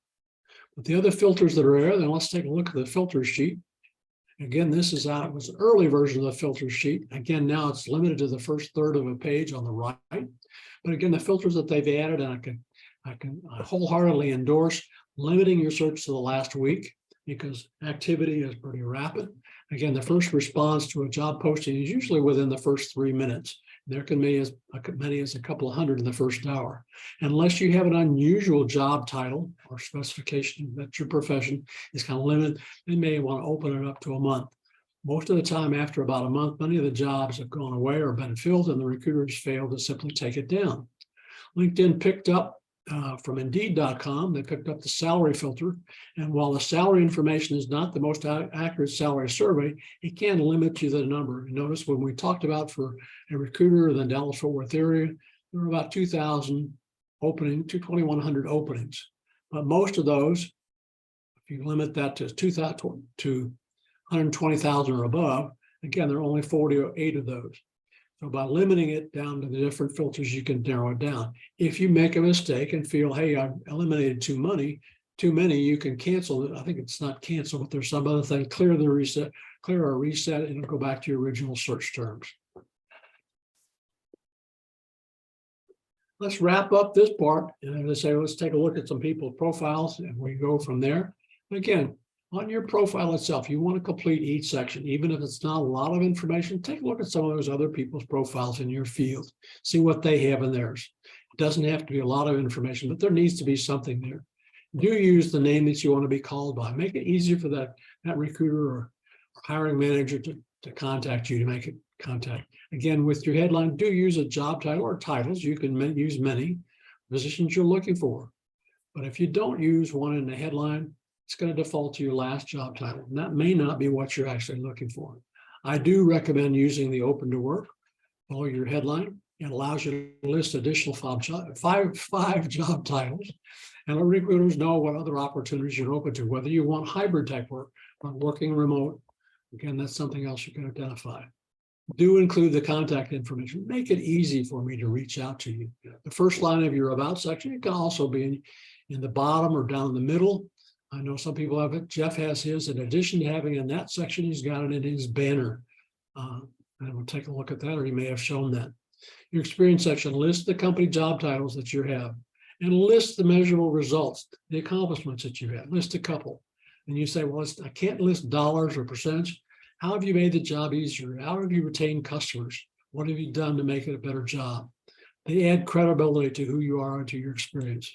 But the other filters that are there, then let's take a look at the filter sheet. Again, this is out, it was an early version of the filter sheet. Again, now it's limited to the first third of a page on the right. But again, the filters that they've added, and I can wholeheartedly endorse limiting your search to the last week, because activity is pretty rapid. Again, the first response to a job posting is usually within the first 3 minutes. There can be as many as a couple of hundred in the first hour. Unless you have an unusual job title or specification that your profession is kind of limited, they may want to open it up to a month. Most of the time, after about a month, many of the jobs have gone away or been filled, and the recruiters failed to simply take it down. LinkedIn picked up from Indeed.com, they picked up the salary filter. And while the salary information is not the most accurate salary survey, it can limit you the number. Notice when we talked about for a recruiter in the Dallas-Fort Worth area, there were about 2,100 openings. But most of those If you limit that to 2,000 to 120,000 or above, again, there are only 48 of those. So by limiting it down to the different filters, you can narrow it down. If you make a mistake and feel, hey, I've eliminated too many, you can cancel it. I think it's not cancel, but there's some other thing, clear or reset, and it'll go back to your original search terms. Let's wrap up this part. And as I say, let's take a look at some people's profiles and we go from there. Again, on your profile itself, you want to complete each section, even if it's not a lot of information. Take a look at some of those other people's profiles in your field, see what they have in theirs. It doesn't have to be a lot of information, but there needs to be something there. Do use the name that you want to be called by. Make it easier for that recruiter or hiring manager to contact you, to make it contact. Again, with your headline, do use a job title or titles. You can use many positions you're looking for. But if you don't use one in the headline, it's going to default to your last job title. And that may not be what you're actually looking for. I do recommend using the open to work below your headline. It allows you to list additional five job titles. And let recruiters know what other opportunities you're open to, whether you want hybrid type work or working remote. Again, that's something else you can identify. Do include the contact information. Make it easy for me to reach out to you. The first line of your about section, it can also be in the bottom or down in the middle. I know some people have it. Jeff has his. In addition to having in that section, he's got it in his banner. And we'll take a look at that, or he may have shown that. Your experience section, list the company job titles that you have and list the measurable results, the accomplishments that you have. List a couple. And you say, well, I can't list dollars or percentage. How have you made the job easier? How have you retained customers? What have you done to make it a better job? They add credibility to who you are and to your experience.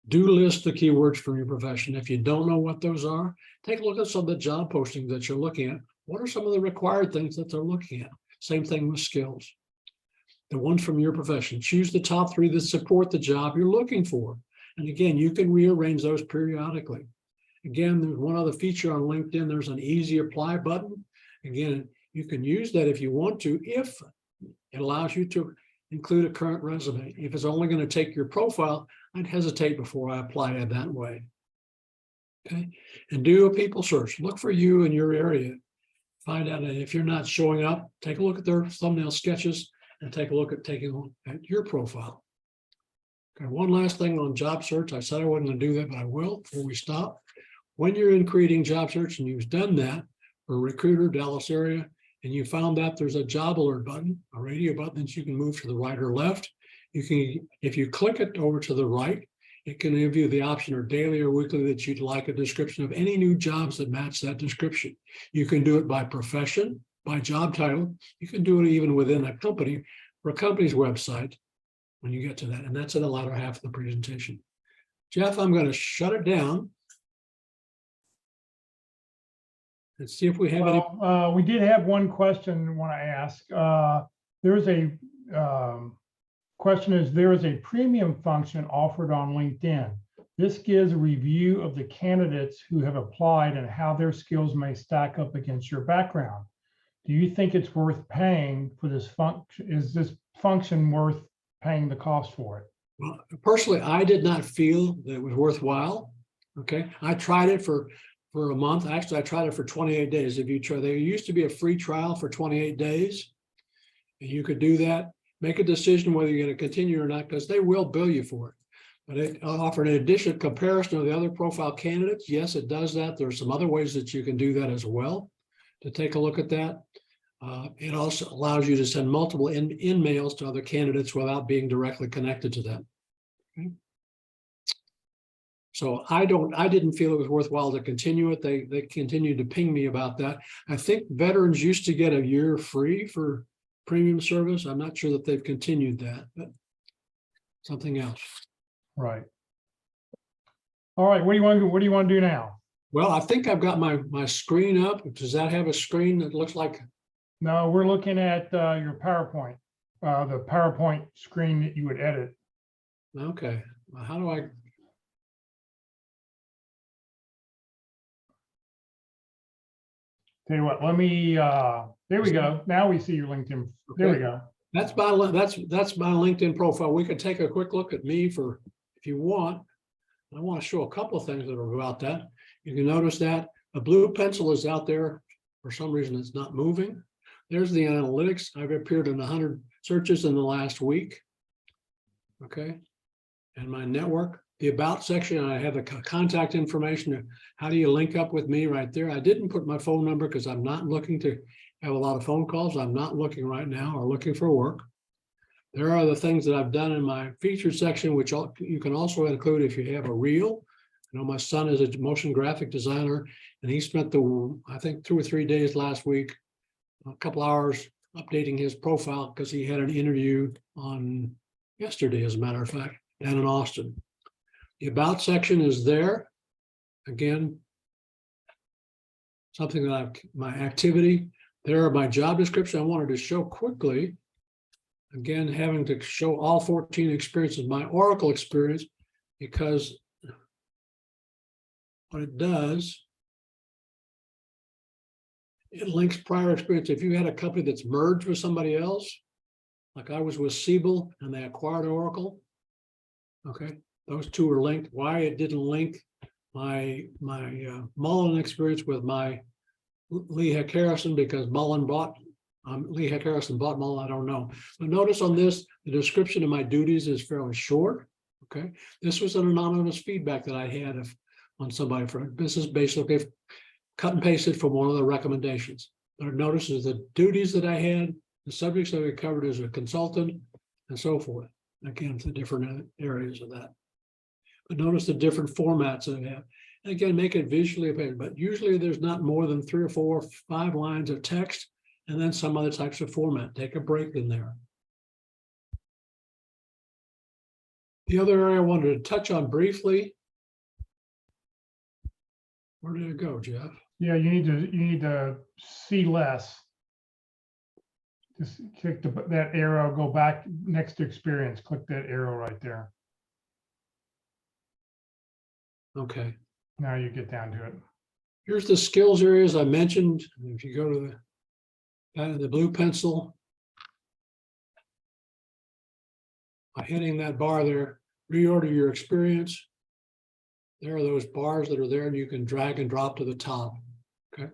Do list the keywords from your profession. If you don't know what those are, take a look at some of the job postings that you're looking at. What are some of the required things that they're looking at? Same thing with skills. The ones from your profession. Choose the top 3 that support the job you're looking for. And again, you can rearrange those periodically. Again, there's one other feature on LinkedIn. There's an easy apply button. Again, you can use that if you want to, if it allows you to include a current resume. If it's only going to take your profile, I'd hesitate before I apply it that way. Okay, and do a people search. Look for you in your area. Find out, and if you're not showing up, take a look at their thumbnail sketches and take a look at your profile. Okay, one last thing on job search. I said I wasn't going to do that, but I will before we stop. When you're in creating job search and you've done that for a recruiter, Dallas area, and you found that there's a job alert button, a radio button that you can move to the right or left. You can, if you click it over to the right, it can give you the option or daily or weekly that you'd like a description of any new jobs that match that description. You can do it by profession, by job title. You can do it even within a company or a company's website when you get to that. And that's in the latter half of the presentation. Jeff, I'm going to shut it down. Let's see if we have any. We did have one question I want to ask. There's a question is, there is a premium function offered on LinkedIn. This gives a review of the candidates who have applied and how their skills may stack up against your background. Do you think it's worth paying for this function? Is this function worth paying the cost for it? Well, personally, I did not feel that it was worthwhile. Okay, I tried it for a month. Actually, I tried it for 28 days. If you try, there used to be a free trial for 28 days. And you could do that, make a decision whether you're going to continue or not, because they will bill you for it. But it offered an additional comparison of the other profile candidates. Yes, it does that. There are some other ways that you can do that as well, to take a look at that. It also allows you to send multiple in-mails to other candidates without being directly connected to them. Okay. So I didn't feel it was worthwhile to continue it. They continued to ping me about that. I think veterans used to get a year free for premium service. I'm not sure that they've continued that, but something else. Right. All right. What do you want to do now? Well, I think I've got my screen up. Does that have a screen that looks like? No, we're looking at your PowerPoint, the PowerPoint screen that you would edit. Okay. Well, how do I? Tell you what, let me, there we go. Now we see your LinkedIn. Okay. There we go. That's my LinkedIn profile. We could take a quick look at me if you want. I want to show a couple of things that are about that. You can notice that a blue pencil is out there. For some reason, it's not moving. There's the analytics. I've appeared in 100 searches in the last week. Okay. And my network, the about section, I have the contact information. How do you link up with me right there? I didn't put my phone number because I'm not looking to have a lot of phone calls. I'm not looking right now or looking for work. There are the things that I've done in my featured section, which you can also include if you have a reel. You know, my son is a motion graphic designer, and he spent I think 2 or 3 days last week, a couple hours updating his profile because he had an interview on yesterday, as a matter of fact, down in Austin. The about section is there. Again, something that my activity. There are my job description I wanted to show quickly. Again, having to show all 14 experiences, my Oracle experience, because what it does, it links prior experience. If you had a company that's merged with somebody else, like I was with Siebel and they acquired Oracle, okay, those two are linked. Why it didn't link my Mullen experience with my Lee Heck Harrison, because Mullen bought Lee Heck Harrison bought Mullen, I don't know. But notice on this, the description of my duties is fairly short. Okay, this was an anonymous feedback that I had on somebody for this is basically cut and pasted from one of the recommendations. But notice is the duties that I had, the subjects that I covered as a consultant, and so forth. Again, the different areas of that. But notice the different formats that I have. And again, make it visually apparent. But usually there's not more than 3 or 4 or 5 lines of text, and then some other types of format. Take a break in there. The other area I wanted to touch on briefly. Where did it go, Jeff? Yeah, you need to see less. Just click that arrow, go back next to experience, click that arrow right there. Okay. Now you get down to it. Here's the skills areas I mentioned. If you go to the blue pencil, by hitting that bar there, reorder your experience. There are those bars that are there, and you can drag and drop to the top. Okay.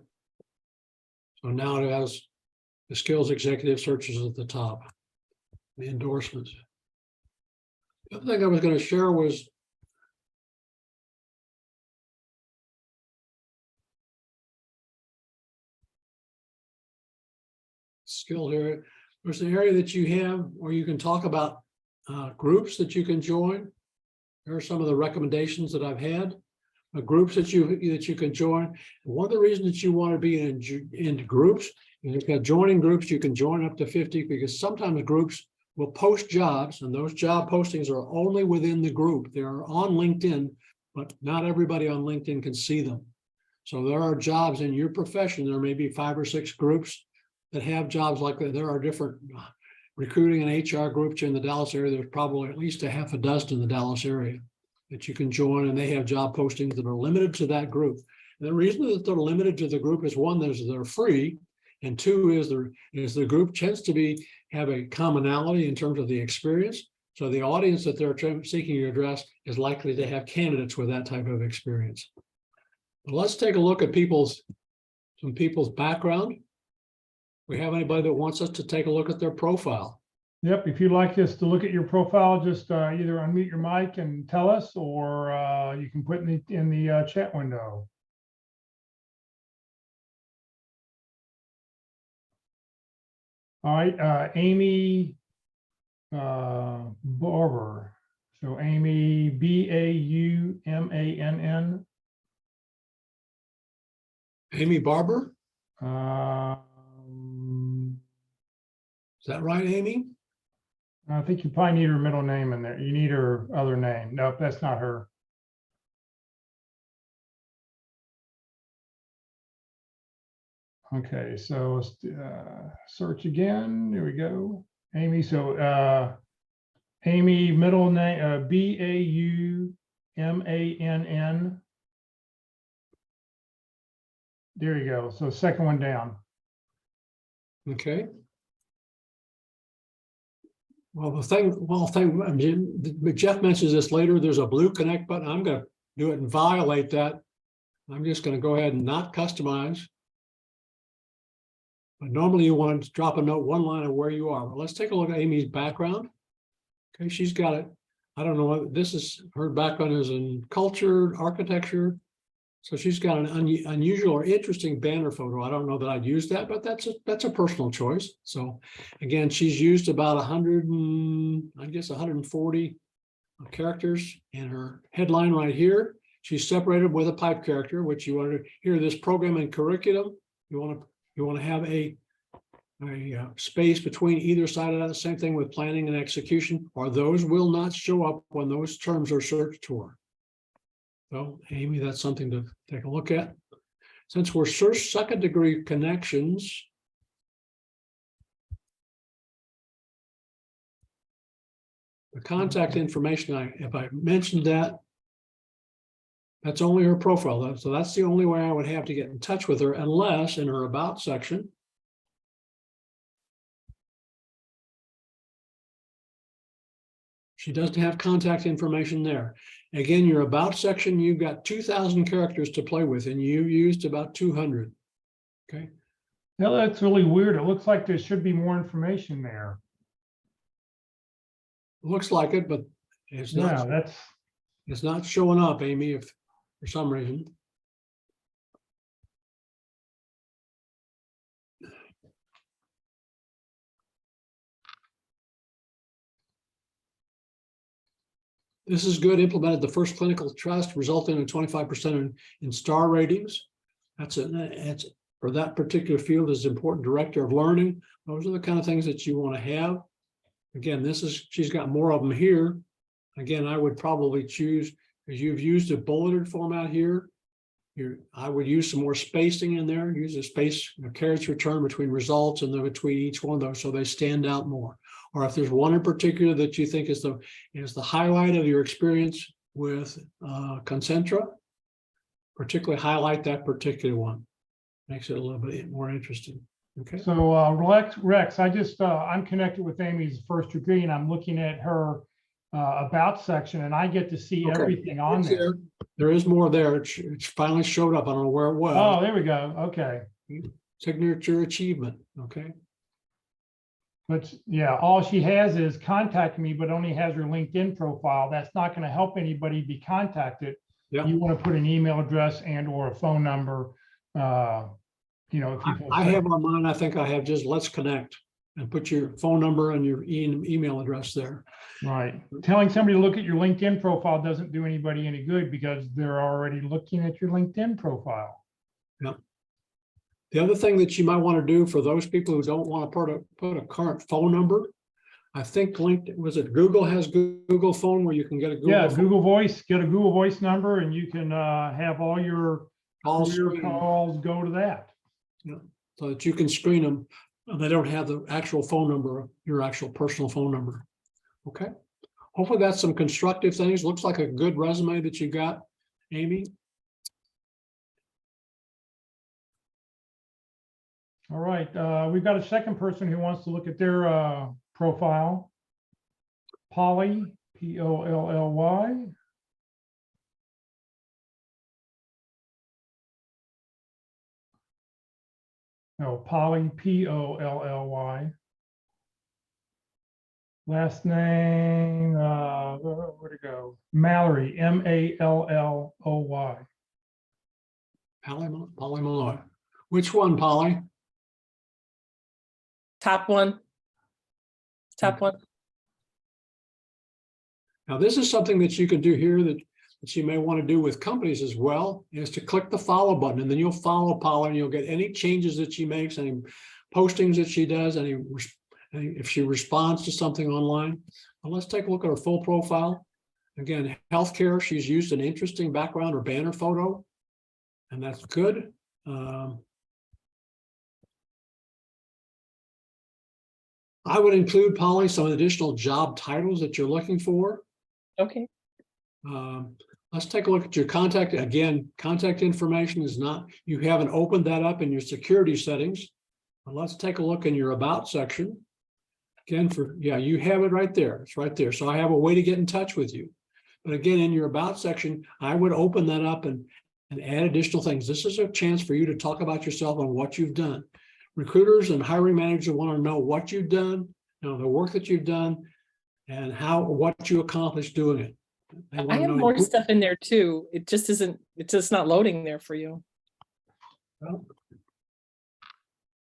So now it has the skills executive searches at the top, the endorsements. The other thing I was going to share was skill area. There's an area that you have where you can talk about groups that you can join. There are some of the recommendations that I've had, groups that you can join. One of the reasons that you want to be in groups, and if you're joining groups, you can join up to 50, because sometimes groups will post jobs, and those job postings are only within the group. They are on LinkedIn, but not everybody on LinkedIn can see them. So there are jobs in your profession. There may be 5 or 6 groups that have jobs like that. There are different recruiting and HR groups in the Dallas area. There's probably at least a half a dozen in the Dallas area that you can join, and they have job postings that are limited to that group. And the reason that they're limited to the group is, one, they're free, and 2 is the group tends to have a commonality in terms of the experience. So the audience that they're seeking to address is likely to have candidates with that type of experience. But let's take a look at some people's background. We have anybody that wants us to take a look at their profile? Yep, if you'd like us to look at your profile, just either unmute your mic and tell us, or you can put in the chat window. All right, Amy Barber. So Amy, Baumann. Amy Barber? Is that right, Amy? I think you probably need her middle name in there. You need her other name. Nope, that's not her. Okay, so let's search again. There we go. Amy. So Amy, middle name Baumann. There you go. So second one down. Okay. Well, Jeff mentions this later. There's a blue connect button. I'm going to do it and violate that I'm just going to go ahead and not customize. But normally you want to drop a note one line of where you are. But let's take a look at Amy's background. Okay, she's got it. I don't know what this is. Her background is in culture, architecture. So she's got an unusual or interesting banner photo. I don't know that I'd use that, but that's a personal choice. So again, she's used about 140 characters in her headline right here. She's separated with a pipe character, which you want to hear this program and curriculum. You want to have a space between either side of that. Same thing with planning and execution, or those will not show up when those terms are searched for. So Amy, that's something to take a look at. Since we're second degree connections, the contact information, if I mentioned that, that's only her profile. So that's the only way I would have to get in touch with her, unless in her about section, she doesn't have contact information there. Again, your about section, you've got 2,000 characters to play with, and you used about 200. Okay. Now that's really weird. It looks like there should be more information there. Looks like it, but it's not. Yeah, It's not showing up, Amy, if for some reason. This is good. Implemented the first clinical trust, resulting in 25% in star ratings. That's for that particular field is important. Director of learning. Those are the kind of things that you want to have. Again, she's got more of them here. Again, I would probably choose, because you've used a bulleted format here. I would use some more spacing in there. Use a space, carriage return between results and then between each one of those, so they stand out more. Or if there's one in particular that you think is the highlight of your experience with Concentra, particularly highlight that particular one. Makes it a little bit more interesting. Okay. so Rex, I'm connected with Amy's first degree, and I'm looking at her about section, and I get to see everything on there. There is more there. It finally showed up. I don't know where it was. Oh, there we go. Okay. Signature achievement. Okay. But yeah, all she has is contact me, but only has her LinkedIn profile. That's not going to help anybody be contacted. Yeah. You want to put an email address and or a phone number. If you I have on mine, I think I have just let's connect and put your phone number and your email address there. Right. Telling somebody to look at your LinkedIn profile doesn't do anybody any good, because they're already looking at your LinkedIn profile. Yeah. The other thing that you might want to do for those people who don't want to put a current phone number, I think Google has Google phone where you can get a Google phone. Google Voice, get a Google Voice number, and you can have all your calls go to that. Yeah, so that you can screen them. They don't have the actual phone number, your actual personal phone number. Okay. Hopefully that's some constructive things. Looks like a good resume that you got, Amy. All right. We've got a second person who wants to look at their profile. Polly, P-O-L-L-Y. No, Polly, P-O-L-L-Y. Last name, where'd it go? Mallory, M-A-L-L-O-Y. Polly Malloy. Which one, Polly? Top one. Top one. Now, this is something that you can do here that you may want to do with companies as well, is to click the follow button, and then you'll follow Paula, and you'll get any changes that she makes, any postings that she does, if she responds to something online. Well, let's take a look at her full profile. Again, healthcare, she's used an interesting background or banner photo, and that's good. I would include, Polly, some additional job titles that you're looking for. Okay. Let's take a look at your contact. Again, contact information is not, you haven't opened that up in your security settings. But let's take a look in your about section. Again, you have it right there. It's right there. So I have a way to get in touch with you. But again, in your about section, I would open that up and and add additional things. This is a chance for you to talk about yourself and what you've done. Recruiters and hiring managers want to know what you've done, the work that you've done, and what you accomplished doing it. They I want to have know more stuff in there too. It just isn't, it's just not loading there for you. Well,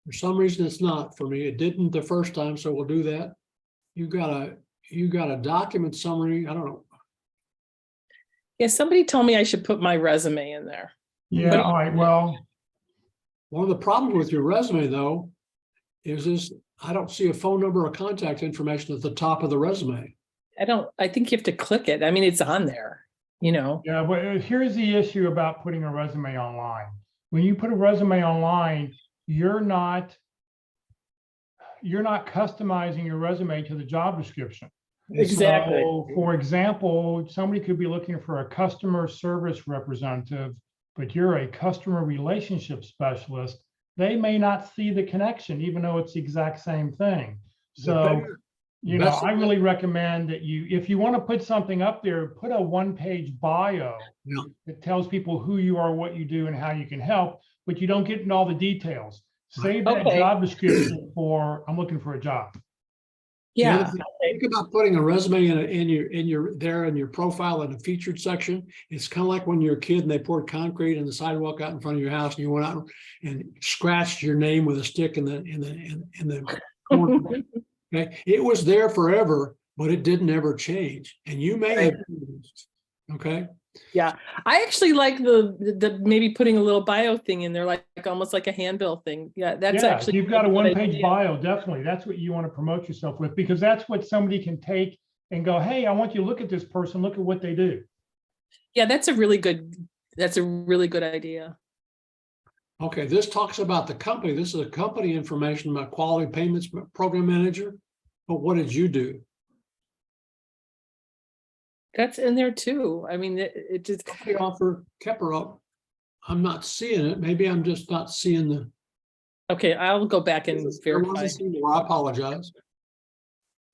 for some reason, it's not for me. It didn't the first time, so we'll do that. You got a document summary. I don't know. Yeah, somebody told me I should put my resume in there. Yeah, all right, well, One of the problems with your resume, though, is I don't see a phone number or contact information at the top of the resume. I think you have to click it. I mean, it's on there, you know. yeah, but here's the issue about putting a resume online. When you put a resume online, you're not customizing your resume to the job description. Exactly. So, for example, somebody could be looking for a customer service representative, but you're a customer relationship specialist. They may not see the connection, even though it's the exact same thing. So, I really recommend that if you want to put something up there, put a one-page bio Yeah. that tells people who you are, what you do, and how you can help, but you don't get into all the details. Save that Okay. job description for, I'm looking for a job. Yeah. Think about putting a resume in your profile in a featured section. It's kind of like when you're a kid and they poured concrete in the sidewalk out in front of your house, and you went out and scratched your name with a stick in the corner. Okay, it was there forever, but it didn't ever change, and you may have changed. Okay. Yeah, I actually like the maybe putting a little bio thing in there, like almost like a handbill thing. Yeah, that's Yeah, actually. if you've got a good one-page idea. bio, definitely. That's what you want to promote yourself with, because that's what somebody can take and go, hey, I want you to look at this person, look at what they do. Yeah, that's a really good idea. Okay, this talks about the company. This is a company information about quality payments program manager. But what did you do? That's in there too. I mean, it just. Company offer Kepper up. I'm not seeing it. Maybe I'm just not seeing the. Okay, I'll go back and There verify. wasn't more. I apologize.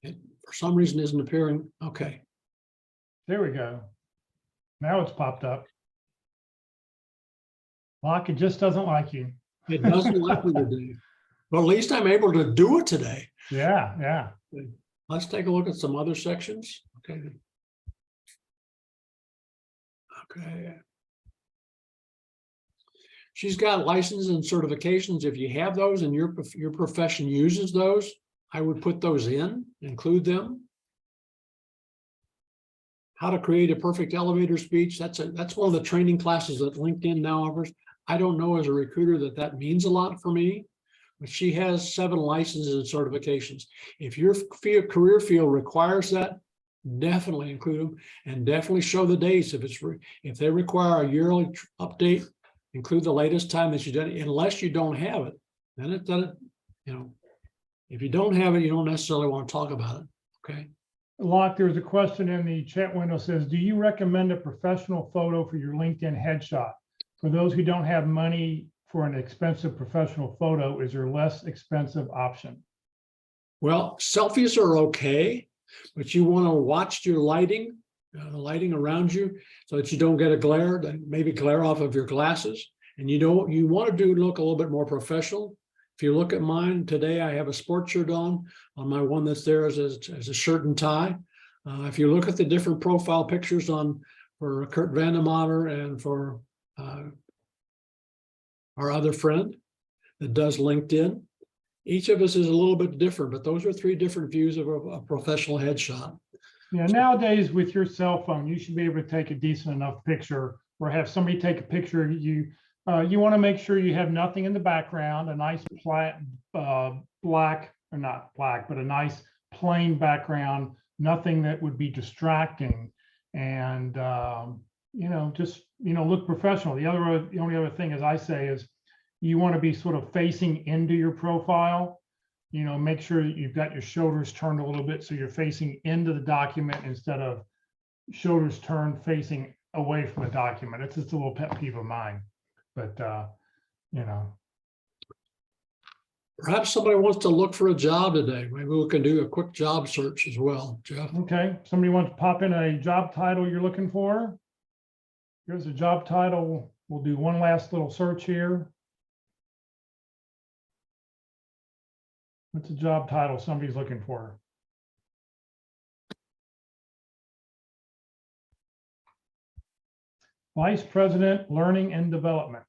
It for some reason isn't appearing. Okay. There we go. Now it's popped up. Locke, it just doesn't like you. It doesn't like me today. But at least I'm able to do it today. Yeah, yeah. Let's take a look at some other sections. Okay. Okay. She's got licenses and certifications. If you have those and your profession uses those, I would put those in, include them. How to create a perfect elevator speech. That's one of the training classes that LinkedIn now offers. I don't know as a recruiter that means a lot for me, but she has 7 licenses and certifications. If your career field requires that, definitely include them, and definitely show the dates. If they require a yearly update, include the latest time that you've done it, unless you don't have it. Then it doesn't, if you don't have it, you don't necessarily want to talk about it. Okay. Locke, there's a question in the chat window says, do you recommend a professional photo for your LinkedIn headshot? For those who don't have money for an expensive professional photo, is there a less expensive option? Well, selfies are okay, but you want to watch your lighting, the lighting around you, so that you don't get a glare, maybe glare off of your glasses. And you want to look a little bit more professional. If you look at mine today, I have a sports shirt on my one that's there as a shirt and tie. If you look at the different profile pictures for Kurt Vandemotter and for our other friend that does LinkedIn, each of us is a little bit different, but those are 3 different views of a professional headshot. Yeah, nowadays with your cell phone, you should be able to take a decent enough picture, or have somebody take a picture of you. You want to make sure you have nothing in the background, a nice black, or not black, but a nice plain background, nothing that would be distracting, and look professional. The only other thing, as I say, is you want to be sort of facing into your profile. Make sure that you've got your shoulders turned a little bit so you're facing into the document instead of shoulders turned facing away from the document. It's just a little pet peeve of mine, but Perhaps somebody wants to look for a job today. Maybe we can do a quick job search as well, Jeff. Okay, somebody wants to pop in a job title you're looking for. Here's a job title We'll do one last little search here. What's the job title somebody's looking for? Vice President, Learning and Development.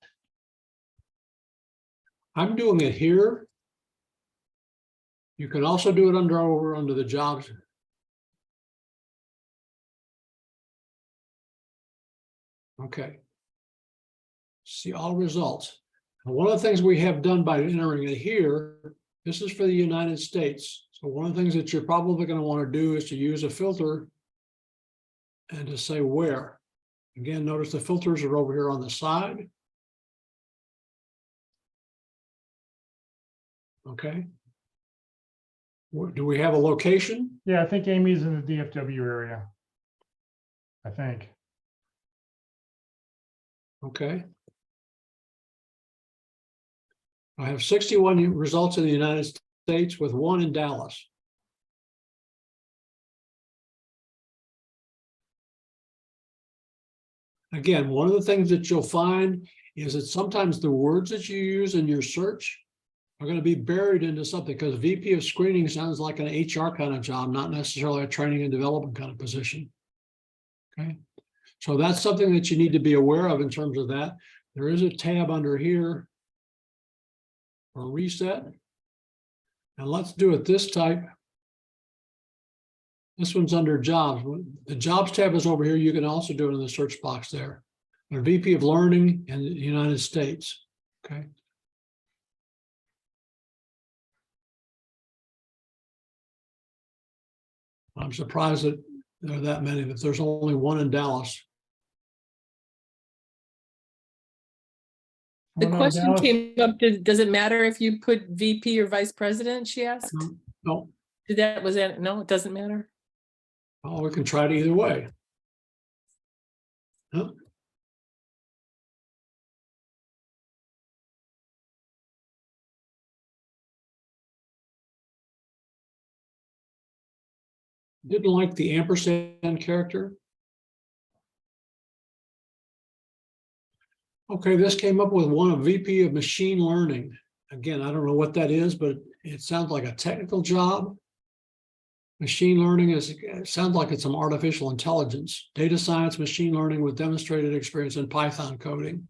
I'm doing it here. You can also do it over under the jobs. Okay. See all results. And one of the things we have done by entering it here, this is for the United States. So one of the things that you're probably going to want to do is to use a filter and to say where. Again, notice the filters are over here on the side. Okay. Do we have a location? Yeah, I think Amy's in the DFW area. I think. Okay. I have 61 results in the United States with 1 in Dallas. Again, one of the things that you'll find is that sometimes the words that you use in your search are going to be buried into something, because VP of screening sounds like an HR kind of job, not necessarily a training and development kind of position. Okay. So that's something that you need to be aware of in terms of that. There is a tab under here for reset. And let's do it this type. This one's under jobs. The jobs tab is over here. You can also do it in the search box there. A VP of Learning in the United States. Okay. I'm surprised that there are that many, but there's only 1 in Dallas. The Well, no, question Dallas- came up, does it matter if you put VP or Vice President, she asked? No, Was that, no, it doesn't matter? well, we can try it either way. Huh? Didn't like the ampersand character. Okay, this came up with one of VP of Machine Learning. Again, I don't know what that is, but it sounds like a technical job. Machine learning it sounds like it's some artificial intelligence. Data science, machine learning with demonstrated experience in Python coding.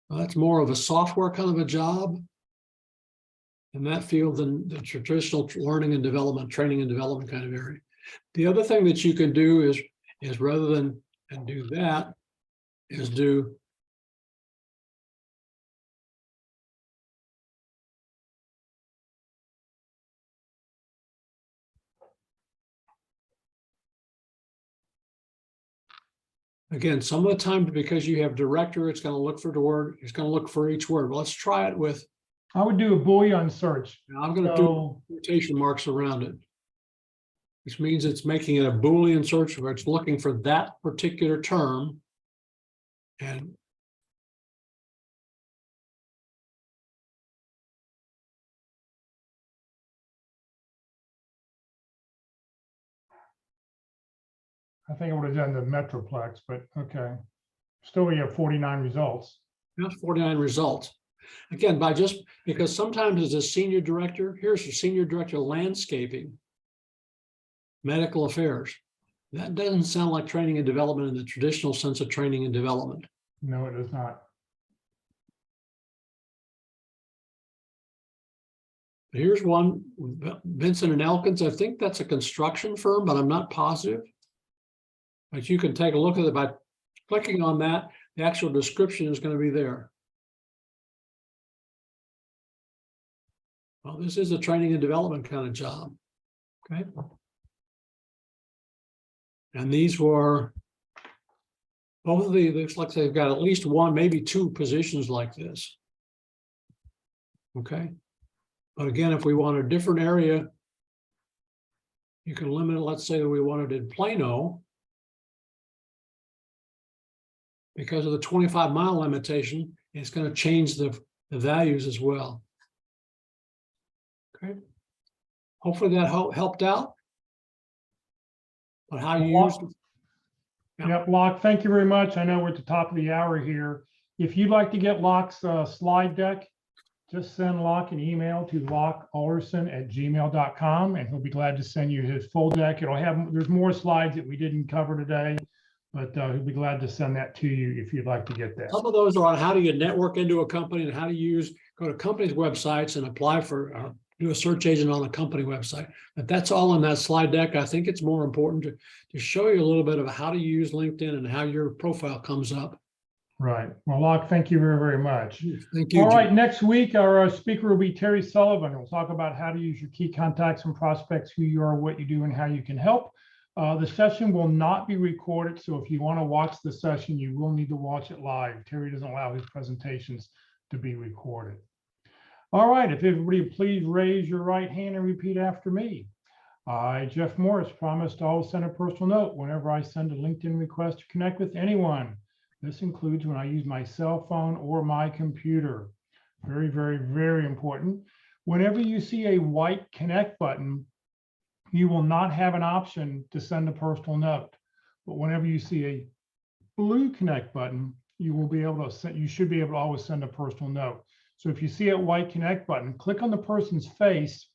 Well, that's more of a software kind of a job in that field than the traditional learning and development, training and development kind of area. The other thing that you can do is rather than do that, is do again, some of the time, because you have director, it's going to look for the word, it's going to look for each word. Well, let's try it with, I would do a Boolean search. I'm going to So, do quotation marks around it, which means it's making it a Boolean search where it's looking for that particular term. And I think I would have done the Metroplex, but okay. Still, we have 49 results. that's 49 results. Again, because sometimes as a senior director, here's a senior director of landscaping, medical affairs. That doesn't sound like training and development in the traditional sense of training and development. No, it does not. Here's one, Vincent and Elkins. I think that's a construction firm, but I'm not positive. But you can take a look at it by clicking on that. The actual description is going to be there. Well, this is a training and development kind of job. Okay. And these were both of these, looks like they've got at least one, maybe 2 positions like this. Okay. But again, if we want a different area, you can limit it. Let's say that we wanted in Plano. Because of the 25-mile limitation, it's going to change the values as well. Okay. Hopefully that helped out. But how you use Yep, Locke, thank you very much. I know we're at the top of the hour here. If you'd like to get Locke's slide deck, just send Locke an email to lockealderson@gmail.com, and he'll be glad to send you his full deck. It'll have, there's more slides that we didn't cover today, but he'll be glad to send that to you if you'd like to get that. Some of those are on how do you network into a company and how to go to companies' websites and apply for, do a search agent on a company website. But that's all in that slide deck. I think it's more important to show you a little bit of how to use LinkedIn and how your profile comes up. Right. Well, Locke, thank you very, very much. Thank you. All right, Jim. next week, our speaker will be Terry Sullivan. We'll talk about how to use your key contacts and prospects, who you are, what you do, and how you can help. The session will not be recorded, so if you want to watch the session, you will need to watch it live. Terry doesn't allow his presentations to be recorded. All right, if everybody please raise your right hand and repeat after me. I, Jeff Morris, promise to always send a personal note whenever I send a LinkedIn request to connect with anyone. This includes when I use my cell phone or my computer. Very, very, very important. Whenever you see a white connect button, you will not have an option to send a personal note. But whenever you see a blue connect button, you will be able to send, you should be able to always send a personal note. So if you see a white connect button, click on the person's face,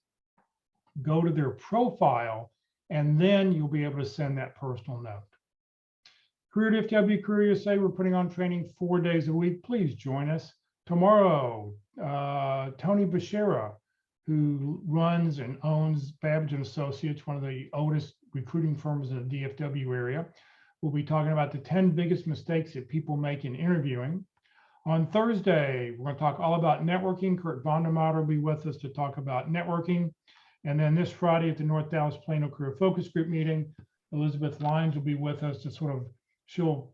go to their profile, and then you'll be able to send that personal note. Career DFW, Career USA, we're putting on training 4 days a week. Please join us. Tomorrow, Tony Bashera, who runs and owns Babbage & Associates, one of the oldest recruiting firms in the DFW area, will be talking about the 10 biggest mistakes that people make in interviewing. On Thursday, we're going to talk all about networking. Kurt Vondermeyer will be with us to talk about networking. And then this Friday at the North Dallas Plano Career Focus Group meeting, Elizabeth Lyons will be with us to she'll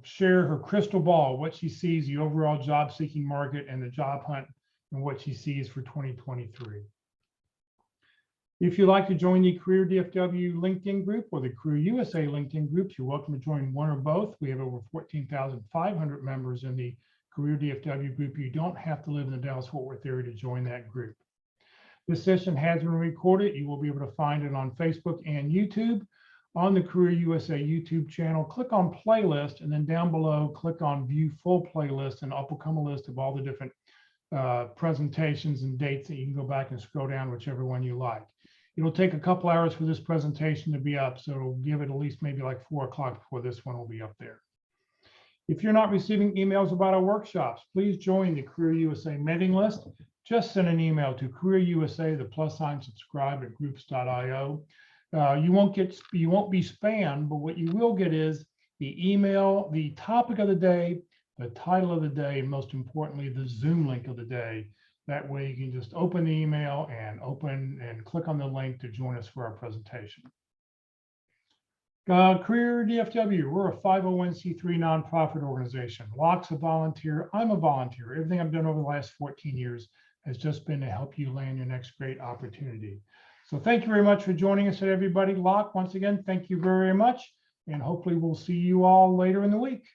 share her crystal ball, what she sees the overall job seeking market and the job hunt and what she sees for 2023. If you'd like to join the Career DFW LinkedIn group or the Career USA LinkedIn groups, you're welcome to join one or both. We have over 14,500 members in the Career DFW group. You don't have to live in the Dallas-Fort Worth area to join that group. This session has been recorded. You will be able to find it on Facebook and YouTube. On the Career USA YouTube channel, click on playlist, and then down below, click on view full playlist, and up will come a list of all the different presentations and dates that you can go back and scroll down, whichever one you like. It'll take a couple hours for this presentation to be up, so it'll give it at least maybe like 4 o'clock before this one will be up there. If you're not receiving emails about our workshops, please join the Career USA mailing list. Just send an email to Career USA, the +subscribe at groups.io. You won't be spammed, but what you will get is the email, the topic of the day, the title of the day, and most importantly, the Zoom link of the day. That way you can just open the email and click on the link to join us for our presentation. Career DFW, we're a 501c3 nonprofit organization. Locke's a volunteer, I'm a volunteer. Everything I've done over the last 14 years has just been to help you land your next great opportunity. So thank you very much for joining us, everybody. Locke, once again, thank you very much. And hopefully we'll see you all later in the week.